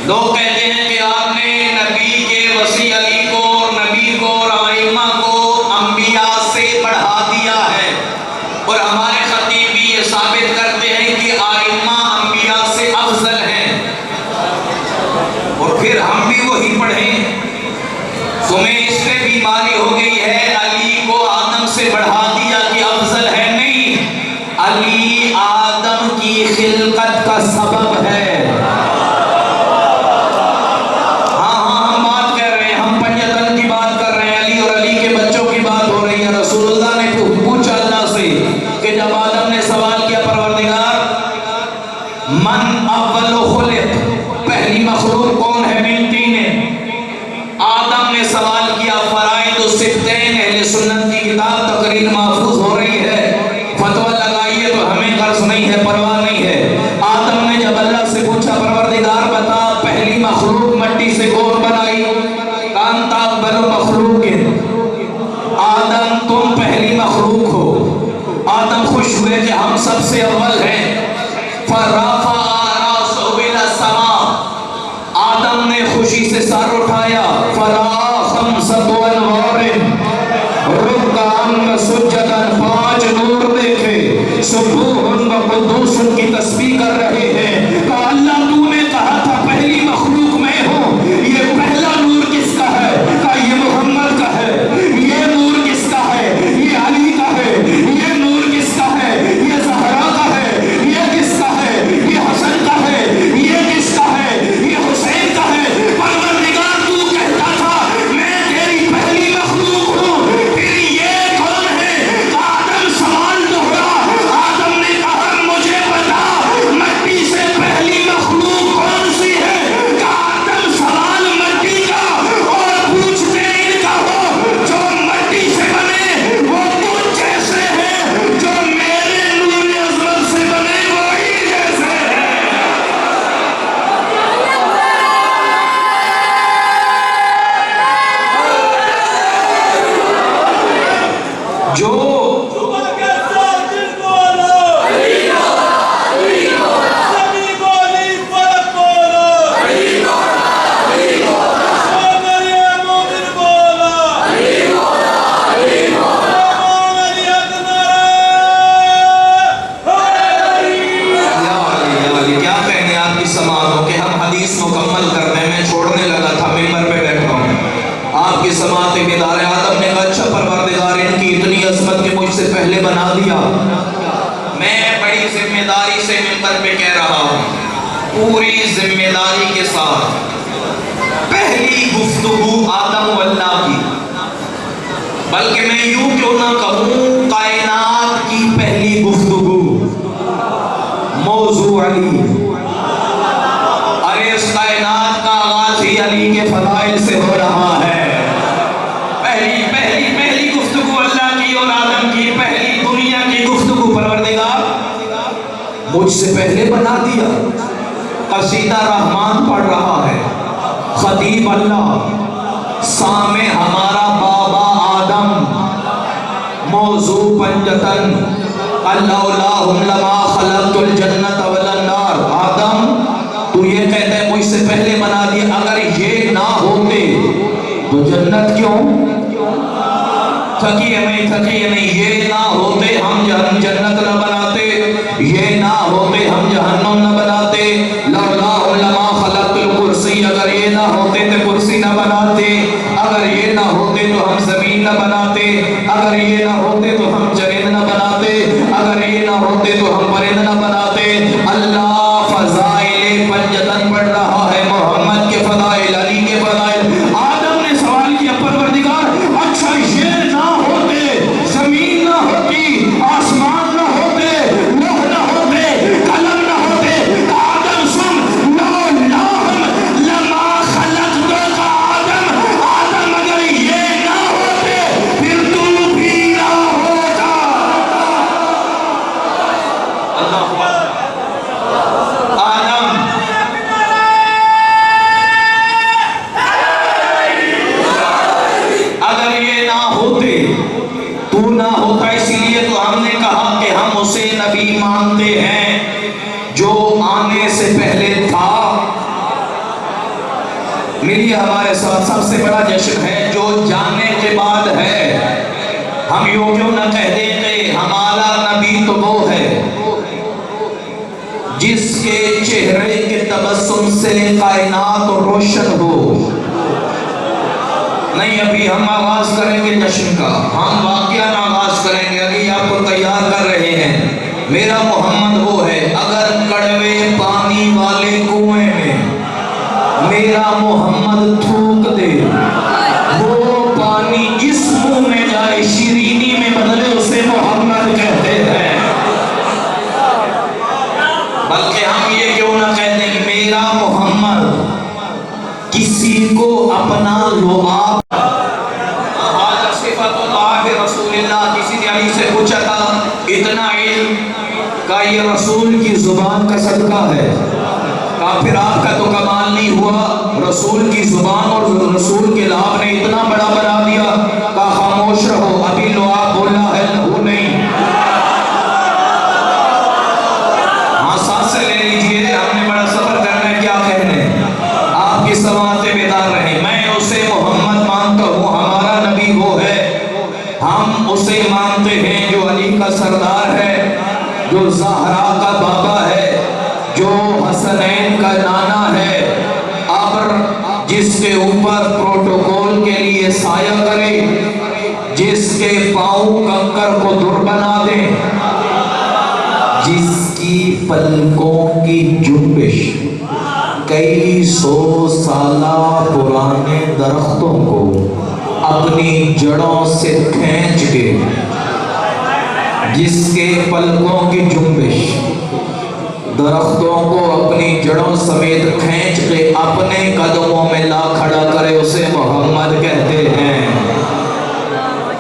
لوگ کہتے ہیں کہ آپ نے نبی کے وسیع علی کو اور نبی کو اور ائمہ کو انبیاء سے بڑھا دیا ہے، اور ہمارے خطیب بھی یہ ثابت کرتے ہیں کہ ائمہ انبیاء سے افضل ہیں. اور پھر ہم بھی وہی پڑھیں. تمہیں اس پہ بیماری ہو گئی ہے علی کو آدم سے بڑھا دیا کہ افضل ہے. نہیں، علی آدم کی خلقت کا سبب ہے. جب آدم نے سوال کیا پروردگار من اول خلق، پہلی مخلوق کون ہے ملتی نے؟ آدم نے سوال کیا. فرائض الستین اہل سنت کی کتاب تقریر محفوظ ہو رہی ہے، فتویٰ لگائیے تو ہمیں غرض نہیں ہے، پرواہ نہیں ہے. آدم نے جب اللہ سے پوچھا پروردگار بتا پہلی مخلوق مٹی سے کون بنائی؟ کانتا اول مخلوق، آدم تم پہلی مخلوق ہو. آدم خوش ہوئے کہ ہم سب سے اول ہیں. فرفع رأسہ إلى السماء، آدم نے خوشی سے سر اٹھایا. فرأى خمسة أنوار ركعا سجدا، 5 نور دیکھے سبوح و قدوس کی تسبیح کر رہے ہیں. کہا اللہ تو نے کہا تھا پہلی مخلوق میں ہوں، یہ پہلا نور کس کا ہے؟ کہا یہ محمد کا ہے. یہ نور کس کا ہے؟ یہ علی کا ہے. یہ نور کس کا ہے؟ یہ زہرا کا ہے. یہ کس کا ہے؟ یہ حسن کا ہے. یہ کس کا ہے؟ یہ حسین کا ہے. پروردگار تو کہتا تھا میں تیری پہلی مخلوق ہوں، پھر یہ کون ہے؟ آدم سوال دوہرا. آدم نے کہا مجھے بتا مٹی سے پہلی مخلوق کون سی ہے؟ آدم سوال مٹی کا اور پوچھتے ان کا ہو جو مٹی سے بنے وہ تجھ جیسے ہیں، جو میرے نور عظمت سے بنے وہی جیسے ہیں. جو کیا کہنے آپ کی سماعتوں کہ ہم حدیث مکمل کر دیں. میں چھوڑنے لگا تھا، ممبر پہ بیٹھا ہوں. آپ کی سماعت بیدار. آدم نے کہا اچھا پروردگار ان کی اتنی عظمت کے مجھ سے پہلے بنا دیا. میں بڑی ذمہ داری سے ممبر پہ کہہ رہا ہوں، پوری ذمہ داری کے ساتھ. پہلی گفتگو آدم و اللہ کی، بلکہ میں یوں کیوں نہ کہوں کائنات کی پہلی گفتگو موضوع علی. ارے اس کائنات کا آغاز ہی علی کے فضائل سے ہو رہا ہے. پہلی گفتگو اللہ کی اور آدم کی، پہلی دنیا کی گفتگو. پروردگار مجھ سے پہلے بنا دیا. قصیدہ رحمان پڑھ رہا ہے خطیب اللہ، سامع ہمارا بابا آدم آدم موضوع پنجتن اللہم لما خلقت الجنت والنار. آدم تو یہ کہتا ہے مجھ سے پہلے بنا دیا، اگر یہ نہ ہوتے تو جنت کیوں؟ تھکی ہے نہیں، یہ نہ ہوتے ہم جنت نہ بناتے، یہ نہ ہوتے ہم جہنم نہ بناتے. لولاہم لما خلقت الکرسی، اگر یہ نہ ہوتے تو کرسی نہ بناتے، اگر یہ نہ ہوتے تو ہم زمین نہ بناتے، اگر یہ نہ ہوتے تو ہم چرند نہ بناتے، اگر یہ نہ ہوتے تو ہم پرند نہ بناتے. اللہ فضائل پنجتن پڑھ رہا ہے، محمد کے فضائل، علی کے فضائل. آدم نے سوال کیا پروردگار اچھا یہ نہ ہوتے، زمین نہ ہوتی، آسمان نہ ہوتے، لوح نہ ہوتے، قلم نہ ہوتے، آدم سن لولاہم لما خلقتک آدم. آدم اگر یہ نہ ہوتے پھر تو بھی نہ ہوتا. اللہ آدم اگر یہ نہ ہوتے تو نہ ہوتا. اسی لیے تو ہم نے کہا کہ ہم اسے نبی مانتے ہیں جو آنے سے پہلے تھا. میری ہمارے ساتھ سب سے بڑا جشن ہے جو جانے کے بعد ہے. ہم یوں کیوں نہ کہہ دیں کہ ہمارا نبی تو وہ ہے جس کے چہرے کے تبسم سے کائنات روشن ہو. نہیں ابھی ہم آغاز کریں گے جشن کا، ہم واقعہ آغاز کریں گے، ابھی آپ کو تیار کر رہے ہیں. میرا محمد وہ ہے اگر کڑوے پانی والے کنویں میں میرا محمد تھوک دے وہ پانی جس منہ میں جائے شیرینی میں بدلے اسے محمد کہتے ہیں. بلکہ ہم یہ کیوں نہ کہتے ہیں میرا محمد، کسی کو اپنا لعاب. صفت اللہ رسول اللہ. کسی نے علی سے پوچھا تھا اتنا علم کا یہ رسول کی زبان کا صدقہ ہے. کہا پھر آپ کا تو کمال نہیں ہوا، رسول کی زبان اور رسول کے لعاب نے اتنا بڑا بنا دیا. کہا خاموش رہو، ابھی لعاب بولا ہے لہو نہیں. ہاں سانس سے لے لیجئے، ہم نے بڑا سفر کرنا ہے، کیا کہنے آپ کی سماعتیں بیدار رہیں. میں اسے محمد مانتا ہوں، ہمارا نبی وہ ہے. ہم اسے مانتے ہیں جو علی کا سردار ہے، جو زہرا کا بابا ہے، جو حسنین کا نانا ہے، ابر جس کے اوپر پروٹوکول کے لیے سایہ کرے، جس کے پاؤں کنکر کو در بنا دے، جس کی پلکوں کی جنبش کئی سو سالہ پرانے درختوں کو اپنی جڑوں سے کھینچ کے، جس کے پلکوں کی جنبش درختوں کو اپنی جڑوں سمیت کھینچ کے اپنے قدموں میں لا کھڑا کرے، اسے محمد کہتے ہیں.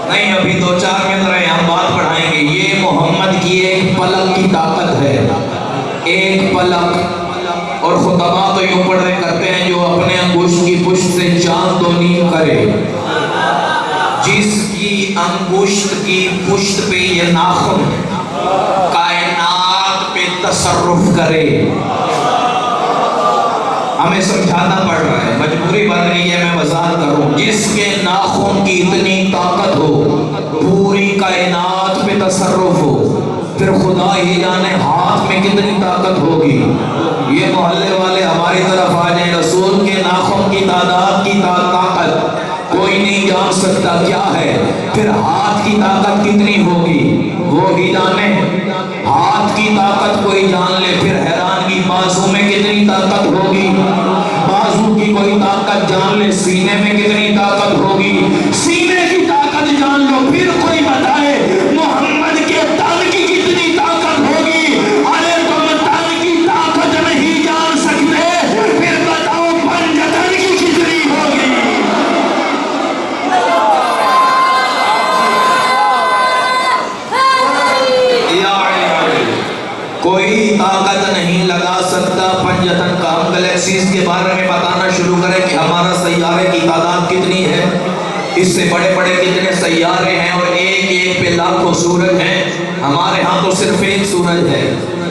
نہیں ابھی دو چار منٹ رہے، ہم بات پڑھائیں گے. یہ محمد کی ایک پلک کی طاقت ہے، ایک پلک. اور خطبہ تو یوں پڑھے کرتے ہیں جو اپنے انگوشت کی پشت سے چاند دو نیم کرے، جس کی انگوشت کی پشت پہ یہ ناخن کائنات پہ تصرف کرے. ہمیں سمجھانا پڑ رہا ہے، مجبوری بن رہی ہے میں وضاحت کروں. جس کے ناخن کی اتنی طاقت ہو، پوری کائنات پہ تصرف ہو، پھر خدا ہی جانے ہاتھ میں کتنی طاقت ہوگی. یہ محلے والے ہماری طرف آ جائیں. رسول کے ناخن کی تعداد کی طاقت کوئی نہیں جان سکتا کیا ہے، پھر ہاتھ کی طاقت کتنی ہوگی وہی جانے. ہاتھ کی طاقت کوئی جان لے پھر حیرانگی. بازو میں کتنی طاقت ہوگی، بازو کی کوئی طاقت جان لے. سینے میں کتنی طاقت ہوگی، سینے کی طاقت جان لو. پھر کوئی بتائے محمد کے تن کی کتنی طاقت ہوگی. ارے تم تن کی طاقت نہیں جان سکتے، پھر بتاؤ پنجتن کی کتنی ہوگی. کوئی طاقت نہیں لگا سکتا پنجتن کا. ہم گلیکسیز کے بارے میں بتانا شروع کریں کہ ہمارا سیارے کی تعداد کتنی ہے. اس سے بڑے بڑے کتنے سیارے ہیں اور ایک ایک پہ لاکھوں سورج ہیں. ہمارے ہاں تو صرف ایک سورج ہے.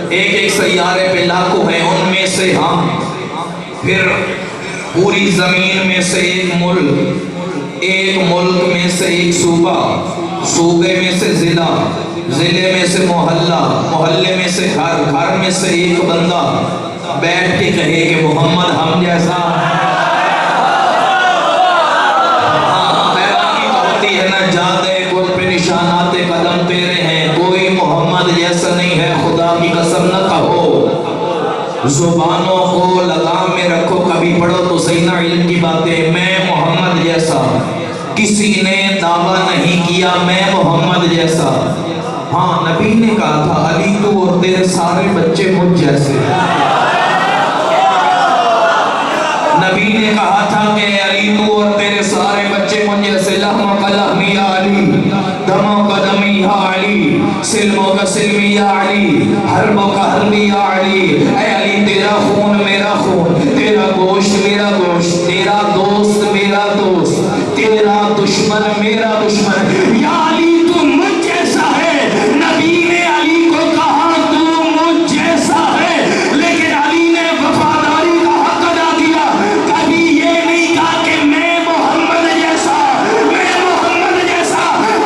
ایک ایک سیارے پہ لاکھوں ہیں. ان میں سے ہم پھر پوری زمین میں سے ایک ملک میں سے ایک صوبہ، صوبے میں سے ضلع، ضلع میں سے محلہ، محلے میں سے گھر میں سے ایک بندہ بیٹھ کے کہے کہ محمد ہم جیسا. حیرانی تو ہوتی ہے نا، جاتے کل پہ نشانات قدم تیرے ہیں، کوئی محمد جیسا نہیں ہے. خدا کی قسم نہ کہو، زبانوں کو لگام میں رکھو. کبھی پڑھو تو صحیح نہ علم کی باتیں. میں محمد جیسا کسی نے دعویٰ نہیں کیا، میں محمد جیسا. ہاں نبی نے کہا تھا علی تو اور تیرے سارے بچے مجھ جیسے. نبی نے کہا تھا کہ علی تو اور تیرے سارے بچے مجھ جیسے. لحم کا لحمی یا علی، دموں کا دمی یا علی، سلموں کا سلمی یا علی، حربوں کا حربی یا علی. اے علی تیرا خون میرا خون، تیرا گوشت میرا گوشت، تیرا دوست میرا دوست، تیرا دشمن میرا دشمن. یا علی تو مجھ جیسا ہے. نبی نے علی کو کہا تو مجھ جیسا ہے، لیکن علی نے وفاداری کا حق ادا کیا. کبھی یہ نہیں کہا کہ میں محمد جیسا، میں محمد جیسا.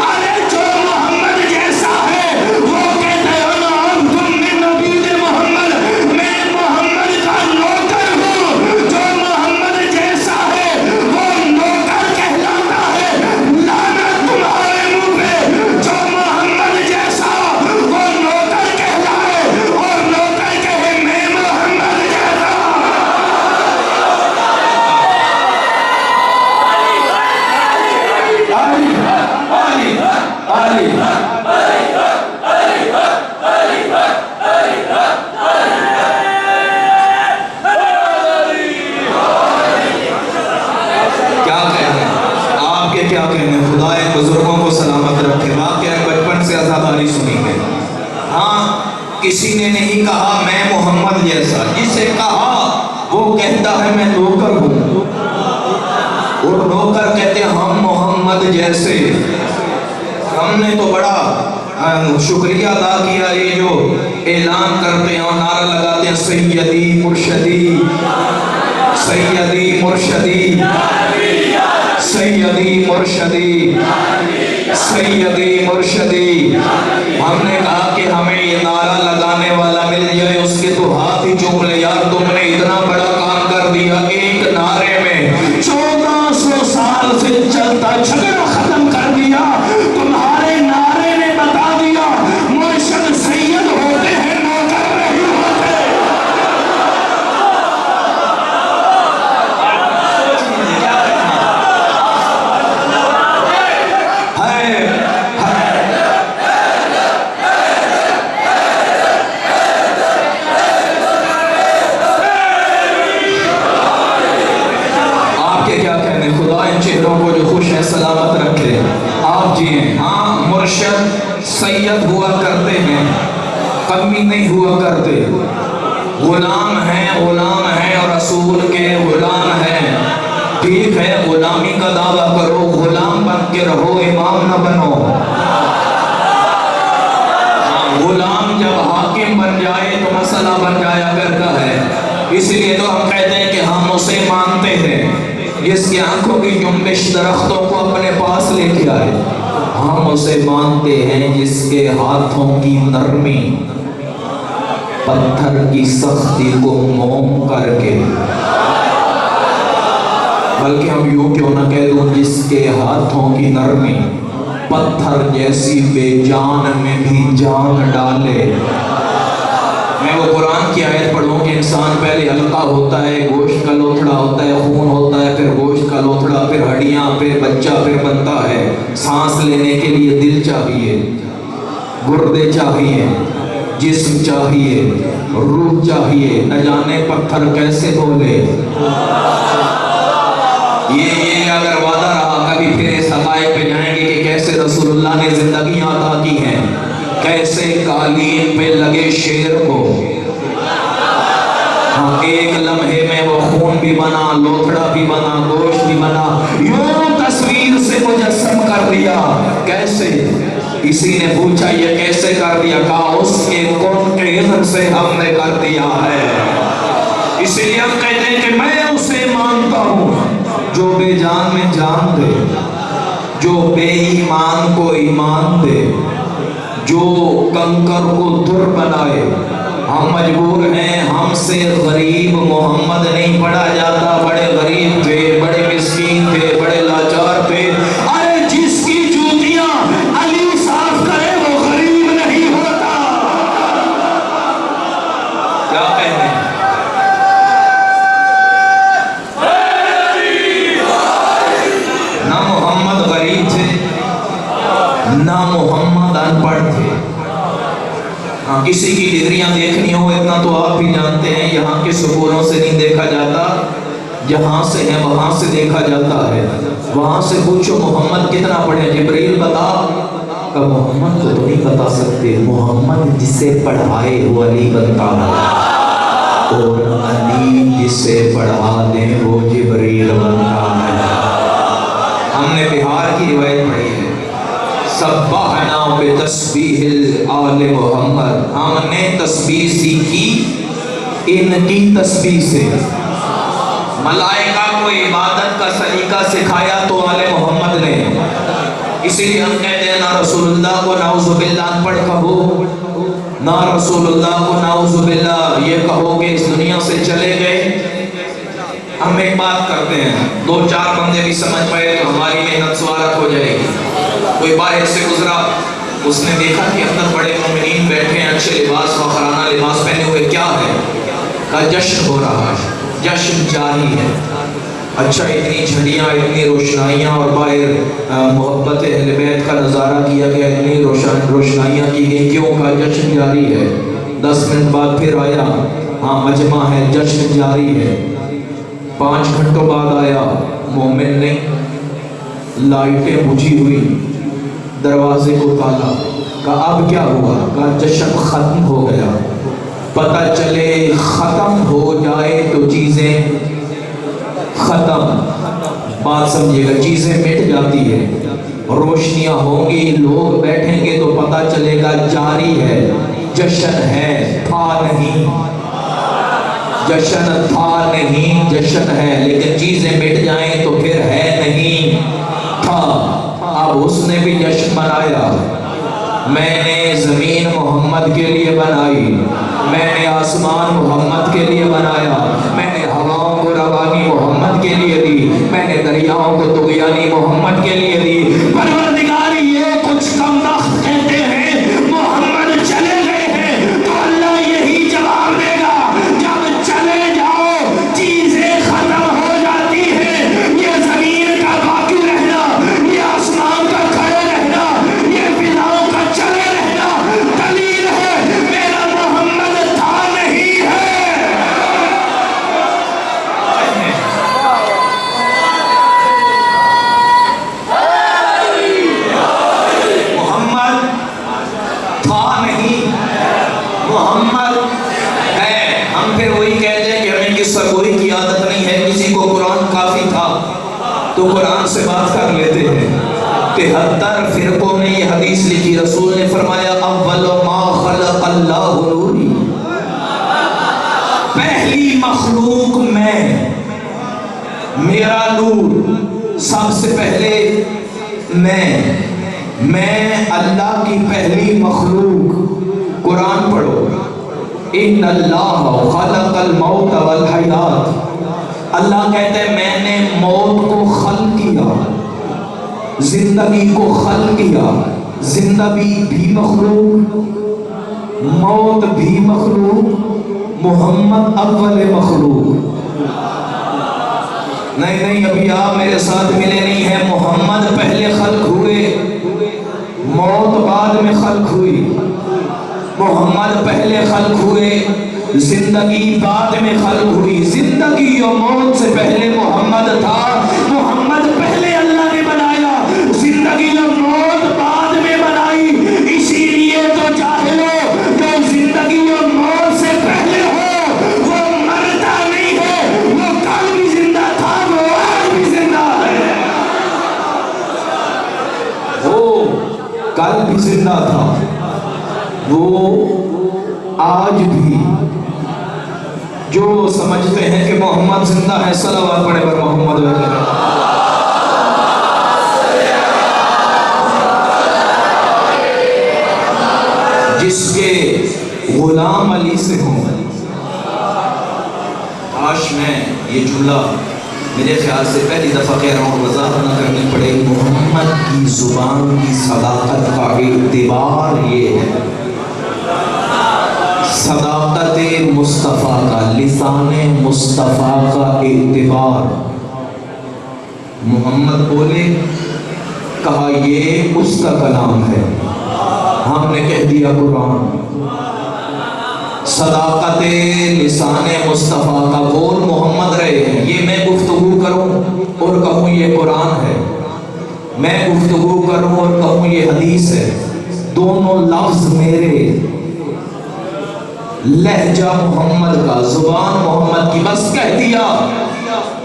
ارے جو محمد جیسا ہے وہ کہتے ہو نا تم میں نبی محمد، میں محمد کا نوکر ہوں. جو محمد جیسا ہے وہ نوکر کہلاتا ہے. لعنت تمہارے منہ پہ. جو محمد جیسا وہ نوکر کہلائے اور نوکر کہے میں محمد جیسا. کیا کہنے آپ کے، کیا کہنے. خدا ان بزرگوں کو سلامت رکھے. واقعہ بچپن سے عزاداری سنی ہے. ہاں کسی نے نہیں کہا میں محمد جیسا. جسے کہا وہ کہتا ہے میں نوکر ہوں، اور نوکر کہتے ہیں ہم محمد جیسے. ہم نے تو بڑا شکریہ ادا کیا یہ جو اعلان کرتے ہیں اور نعرہ لگاتے ہیں سیدی مرشدی، سیدی مرشدی، سیدی مرشدی، سیدی مرشدی. ہم نے کہا کہ ہمیں یہ نعرہ لگانے والا مل جائے، اس کے تو ہاتھ ہی چوم لے. یار تم نے اتنا بڑا کام کر دیا. ایک نعرے میں 1400 سال سے چلتا جھگڑا ختم کر دیا. تمہارے نعرے نے بتا دیا مرشد سید ہوتے ہیں، نوکر نہیں ہوتے. آپ کے کیا کہنے. خدا ان چہروں کو جو خوش ہیں سلامت رکھے. آپ جی ہیں. ہاں مرشد سید ہوا کرتے ہیں، کمی نہیں ہوا کرتے. غلام ہیں، غلام ہیں اور رسول کے غلام ہیں. ٹھیک ہے غلامی کا دعویٰ کرو، غلام بن کے رہو، امام نہ بنو. غلام جب حاکم بن جائے تو مسئلہ بن جایا کرتا ہے. اس لیے تو ہم کہتے ہیں کہ ہم اسے مانتے ہیں جس کی آنکھوں کی جنبش درختوں کو اپنے پاس لے کے آئے. ہم اسے مانتے ہیں جس کے ہاتھوں کی نرمی پتھر کی سختی کو موم کر کے، بلکہ ہم یوں کیوں نہ کہہ دوں جس کے ہاتھوں کی نرمی پتھر جیسی بے جان میں بھی جان ڈالے. میں وہ قرآن کی آیت پڑھوں کہ انسان پہلے حلقہ ہوتا ہے، گوشت کا لوتھڑا ہوتا ہے، خون ہوتا ہے، پھر گوشت کا لوتھڑا، پھر ہڈیاں، پھر بچہ، پھر بنتا ہے. سانس لینے کے لیے دل چاہیے، گردے چاہیے، جسم چاہیے، روح چاہیے. نہ جانے پتھر کیسے بولے. یہ اگر وعدہ رہا کبھی پھر اس حقائق پہ جائیں گے کہ کیسے رسول اللہ نے زندگیاں عطا کی ہیں، کیسے قالین پہ لگے شیر کو. ہاں ایک لمحے میں وہ خون بھی بنا، لوتھڑا بھی بنا، گوشت بھی بنا. یوں تصویر سے کر دیا. کیسے؟ اسی نے پوچھا یہ کیسے کر دیا؟ کہا اس کے کون کے اذن سے ہم نے کر دیا ہے. اس لیے ہم کہتے ہیں کہ میں اسے مانتا ہوں جو بے جان میں جان دے، جو بے ایمان کو ایمان دے، جو کنکر کو در بنائے. ہم مجبور ہیں، ہم سے غریب محمد نہیں پڑھا جاتا. بڑے غریب تھے، بڑے مسکین تھے، بڑے لاچار تھے. ارے جس کی جوتیاں علی صاف کرے وہ غریب نہیں ہوتا. کیا کہتے ہیں؟ نہ محمد غریب تھے، نہ محمد ان پڑھ تھے. ہاں کسی کی ڈگریاں دیکھنی ہو اتنا تو آپ بھی جانتے ہیں، یہاں کے سکولوں سے نہیں دیکھا جاتا، جہاں سے ہیں وہاں سے دیکھا جاتا ہے. وہاں سے پوچھو محمد کتنا پڑھے؟ جبریل بتا. کہ محمد کو تو نہیں بتا سکتے، محمد جسے پڑھائے وہ علی بنتا ہے، اور علی جسے پڑھا دیں وہ جبریل بنتا ہے. ہم نے بہار کی روایت پڑھی ہے، سبحنا بتسبیح آل محمد. ہم نے تسبیح سیکھی ان کی تسبیح سے. ملائکہ کو عبادت کا سلیقہ سکھایا تو آل محمد نے. اسی لیے ہم کہتے ہیں نہ رسول اللہ کو نعوذ باللہ ان پڑھ کہو، نہ رسول اللہ کو نعوذ باللہ یہ کہو کہ اس دنیا سے چلے گئے. ہم ایک بات کرتے ہیں، دو چار بندے بھی سمجھ پائے تو ہماری محنت سوارت ہو جائے گی. کوئی باہر سے گزرا، اس نے دیکھا کہ اندر بڑے مومنین بیٹھے ہیں، اچھے لباس فخرانہ لباس پہنے ہوئے. کیا ہے؟ کہا جشن ہو رہا ہے، جشن جاری ہے. اچھا اتنی جھڑیاں، اتنی روشنائیاں، اور باہر محبت اہل بیت کا نظارہ کیا گیا، اتنی روشنائیاں کی گئی. کیوں؟ کہا جشن جاری ہے. 10 منٹ بعد پھر آیا، ہاں مجمع ہے، جشن جاری ہے. 5 گھنٹوں بعد آیا، مومن نہیں، لائٹیں بجھی ہوئی، دروازے کو تالا. کہا اب کیا ہوا؟ کہا جشن ختم ہو گیا. پتہ چلے ختم ہو جائے تو چیزیں ختم. بات سمجھیے گا، چیزیں مٹ جاتی ہے، روشنیاں ہوں گی، لوگ بیٹھیں گے تو پتہ چلے گا جاری ہے. جشن ہے، تھا نہیں. جشن تھا نہیں، جشن ہے. لیکن چیزیں مٹ جائیں تو پھر ہے نہیں، تھا. اب اس نے بھی جشن منایا. میں نے زمین محمد کے لیے بنائی، میں نے آسمان محمد کے لیے بنایا، میں نے ہواؤں کو روانی محمد کے لیے دی، میں نے دریاؤں کو طغیانی محمد کے لیے دی. پروردگار یہ کچھ کم وقت کہتے ہیں محمد چلے گئے ہیں، تو اللہ یہی جواب دے گا جب چلے جاؤ چیزیں ختم ہو جاتی ہیں. یہ زمین کا باقی رہنا، یہ آسمان کا کھڑے رہنا، یہ فضاؤں کا چلے رہنا دلیل ہے میرا محمد تھا نہیں ہے. محمد تھا نہیں، محمد ہے. ہم پھر وہی کہتے ہیں کہ ہمیں قصہ گوئی کی عادت نہیں ہے. کسی کو قرآن کافی تھا تو قرآن سے بات کر لیتے ہیں. 73 فرقوں نے یہ حدیث لکھی. رسول نے فرمایا اول ما خلق اللہ نوری، پہلی مخلوق میں، میرا نور سب سے پہلے میں اللہ کی پہلی مخلوق. قرآن پڑھو، ان اللہ خلق الموت والحیات. اللہ کہتے ہیں میں نے موت کو خلق کیا، زندگی کو خلق کیا. زندگی بھی مخلوق، موت بھی مخلوق، محمد اول مخلوق. نہیں ابھی آپ میرے ساتھ ملے نہیں ہیں. محمد پہلے خلق ہوئے، موت بعد میں خلق ہوئی. محمد پہلے خلق ہوئے، زندگی بعد میں خلق ہوئی. زندگی اور موت سے پہلے محمد تھا. محمد پہلے اللہ نے بنایا، زندگی اور موت بعد میں بنائی. اسی لیے تو جاہلو جو زندگی اور موت سے پہلے ہو وہ مرتا نہیں ہے. وہ کل بھی زندہ تھا، وہ آج بھی زندہ ہے. کل بھی زندہ تھا، وہ آج بھی جو سمجھتے ہیں کہ محمد زندہ ہے، صلوات پڑھے پر محمد وسلم۔ جس کے غلام علی سے ہوں، کاش میں یہ جملہ میرے خیال سے پہلی دفعہ کہہ رہا ہوں، وضاحت نہ کرنی پڑے۔ محمد کی زبان کی صداقت کا اعتبار یہ ہے، صداقت مصطفیٰ کا، لسان مصطفیٰ کا اعتبار۔ محمد بولے، کہا یہ اس کا کلام ہے، ہم نے کہہ دیا قرآن۔ صداقت لسان مصطفیٰ کا بول محمد رہے ہیں، یہ میں گفتگو کروں اور کہوں یہ قرآن ہے، میں گفتگو کروں اور کہوں یہ حدیث ہے، دونوں لفظ میرے، لہجہ محمد کا، زبان محمد کی، بس کہہ دیا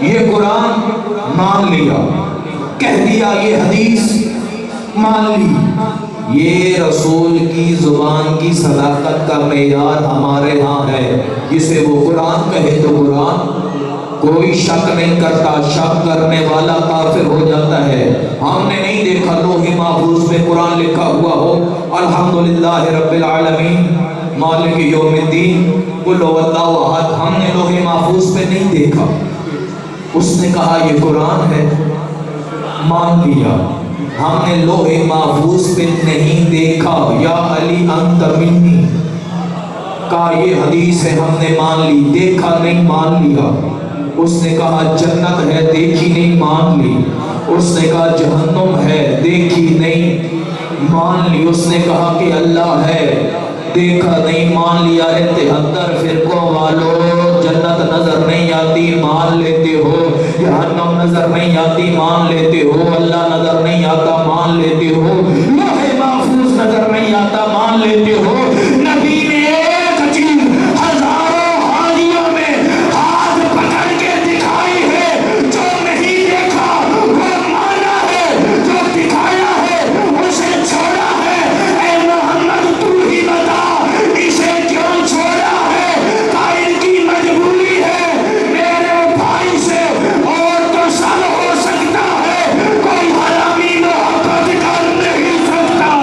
یہ قرآن، مان لیا، کہہ دیا یہ حدیث، مان لی۔ یہ رسول کی زبان کی صداقت کا معیار ہمارے ہاں ہے، جسے وہ قرآن کہے تو قرآن، کوئی شک نہیں کرتا، شک کرنے والا کافر ہو جاتا ہے۔ ہم نے نہیں دیکھا لوح محفوظ میں قرآن لکھا ہوا ہو، الحمدللہ رب العالمین مالک یوم الدین قل هو اللہ احد، ہم نے لوح محفوظ پہ نہیں دیکھا۔ اس نے کہا یہ قرآن ہے، مان لیا۔ ہم نے لوح محفوظ پہ نہیں دیکھا، یا علی انت منی، کہا یہ حدیث ہے، ہم نے مان لی، دیکھا نہیں، مان لیا۔ اس نے کہا جنت ہے، دیکھی نہیں، مان لی۔ اس نے کہا جہنم ہے، دیکھی نہیں، مان لی۔ اس نے کہا کہ اللہ ہے، دیکھا نہیں، مان لیا۔ 73 فرقوں والو، جنت نظر نہیں آتی، مان لیتے ہو، جہنم نظر نہیں آتی، مان لیتے ہو، اللہ نظر نہیں آتا، مان لیتے ہو، لوح محفوظ نظر نہیں آتا، مان لیتے ہو۔ نبی نے ایک چیز ہزاروں حاجیوں میں ہاتھ پکڑ کے دکھائی ہے، جو نہیں دیکھا وہ مانا ہے، جو دکھایا ہے اسے چھوڑا ہے۔ اے محمد تو ہی بتا اسے کیوں چھوڑا ہے؟ قائل کی مجبوری ہے، میرے بھائی سے اور تو سب ہو سکتا ہے، کوئی حرامی محبت کر نہیں سکتا۔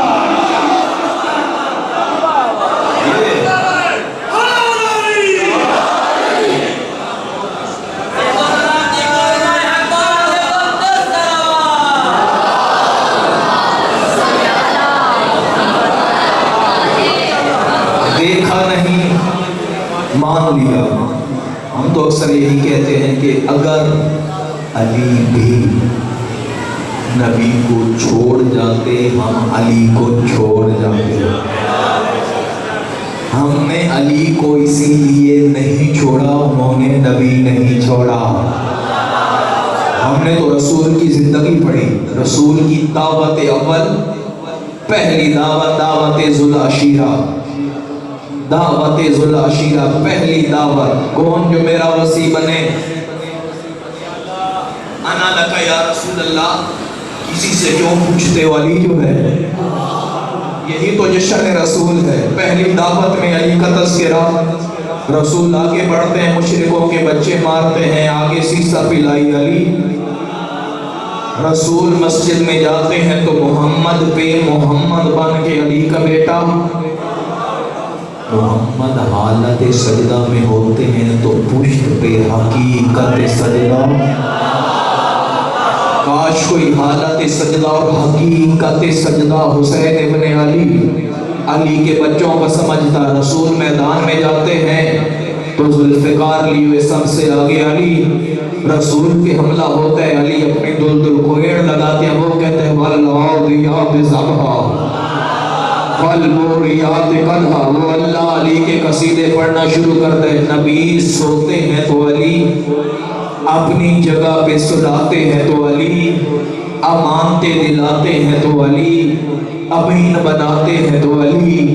دیکھا نہیں، مان لیا۔ ہم تو اکثر یہی کہتے ہیں کہ اگر علی بھی نبی کو چھوڑ جاتے، ہم علی کو چھوڑ جاتے۔ ہم نے علی کو اسی لیے نہیں چھوڑا، انہوں نے نبی نہیں چھوڑا۔ ہم نے تو رسول کی زندگی پڑھی، رسول کی دعوت اول، پہلی دعوت دعوت ذوالعشیرہ، دعوت ذوالعشیرہ، پہلی دعوت۔ کون جو میرا وصی بنے؟ انا لکا یا رسول اللہ، کسی سے کیوں پوچھتے ہو؟ علی جو ہے، یہی تو جشن رسول ہے۔ پہلی دعوت میں علی کا تذکرہ، رسول آگے بڑھتے ہیں، مشرکوں کے بچے مارتے ہیں، آگے سیسا پلائی علی۔ رسول مسجد میں جاتے ہیں تو محمد پہ محمد بن کے علی کا بیٹا۔ محمد حالت سجدہ میں ہوتے ہیں تو پشت پہ حقیقت سجدہ۔ کاش کوئی حالت سجدہ اور حقیقت سجدہ حسین ابن علی کے بچوں کو سمجھتا۔ رسول میدان میں جاتے ہیں تو ذوالفقار لیے ہوئے سب سے آگے علی، رسول پہ حملہ ہوتا ہے، علی اپنی دل کویڑ لگاتے ہیں، وہ کہتے ہیں والعادیات ضبحا والموریات قدحا۔ وہ اللہ علی کے قصیدے پڑھنا شروع کرتے ہیں۔ نبی سوتے ہیں تو علی، اپنی جگہ پہ سلاتے ہیں تو علی، امانتیں دلاتے ہیں تو علی، امین بناتے ہیں تو علی۔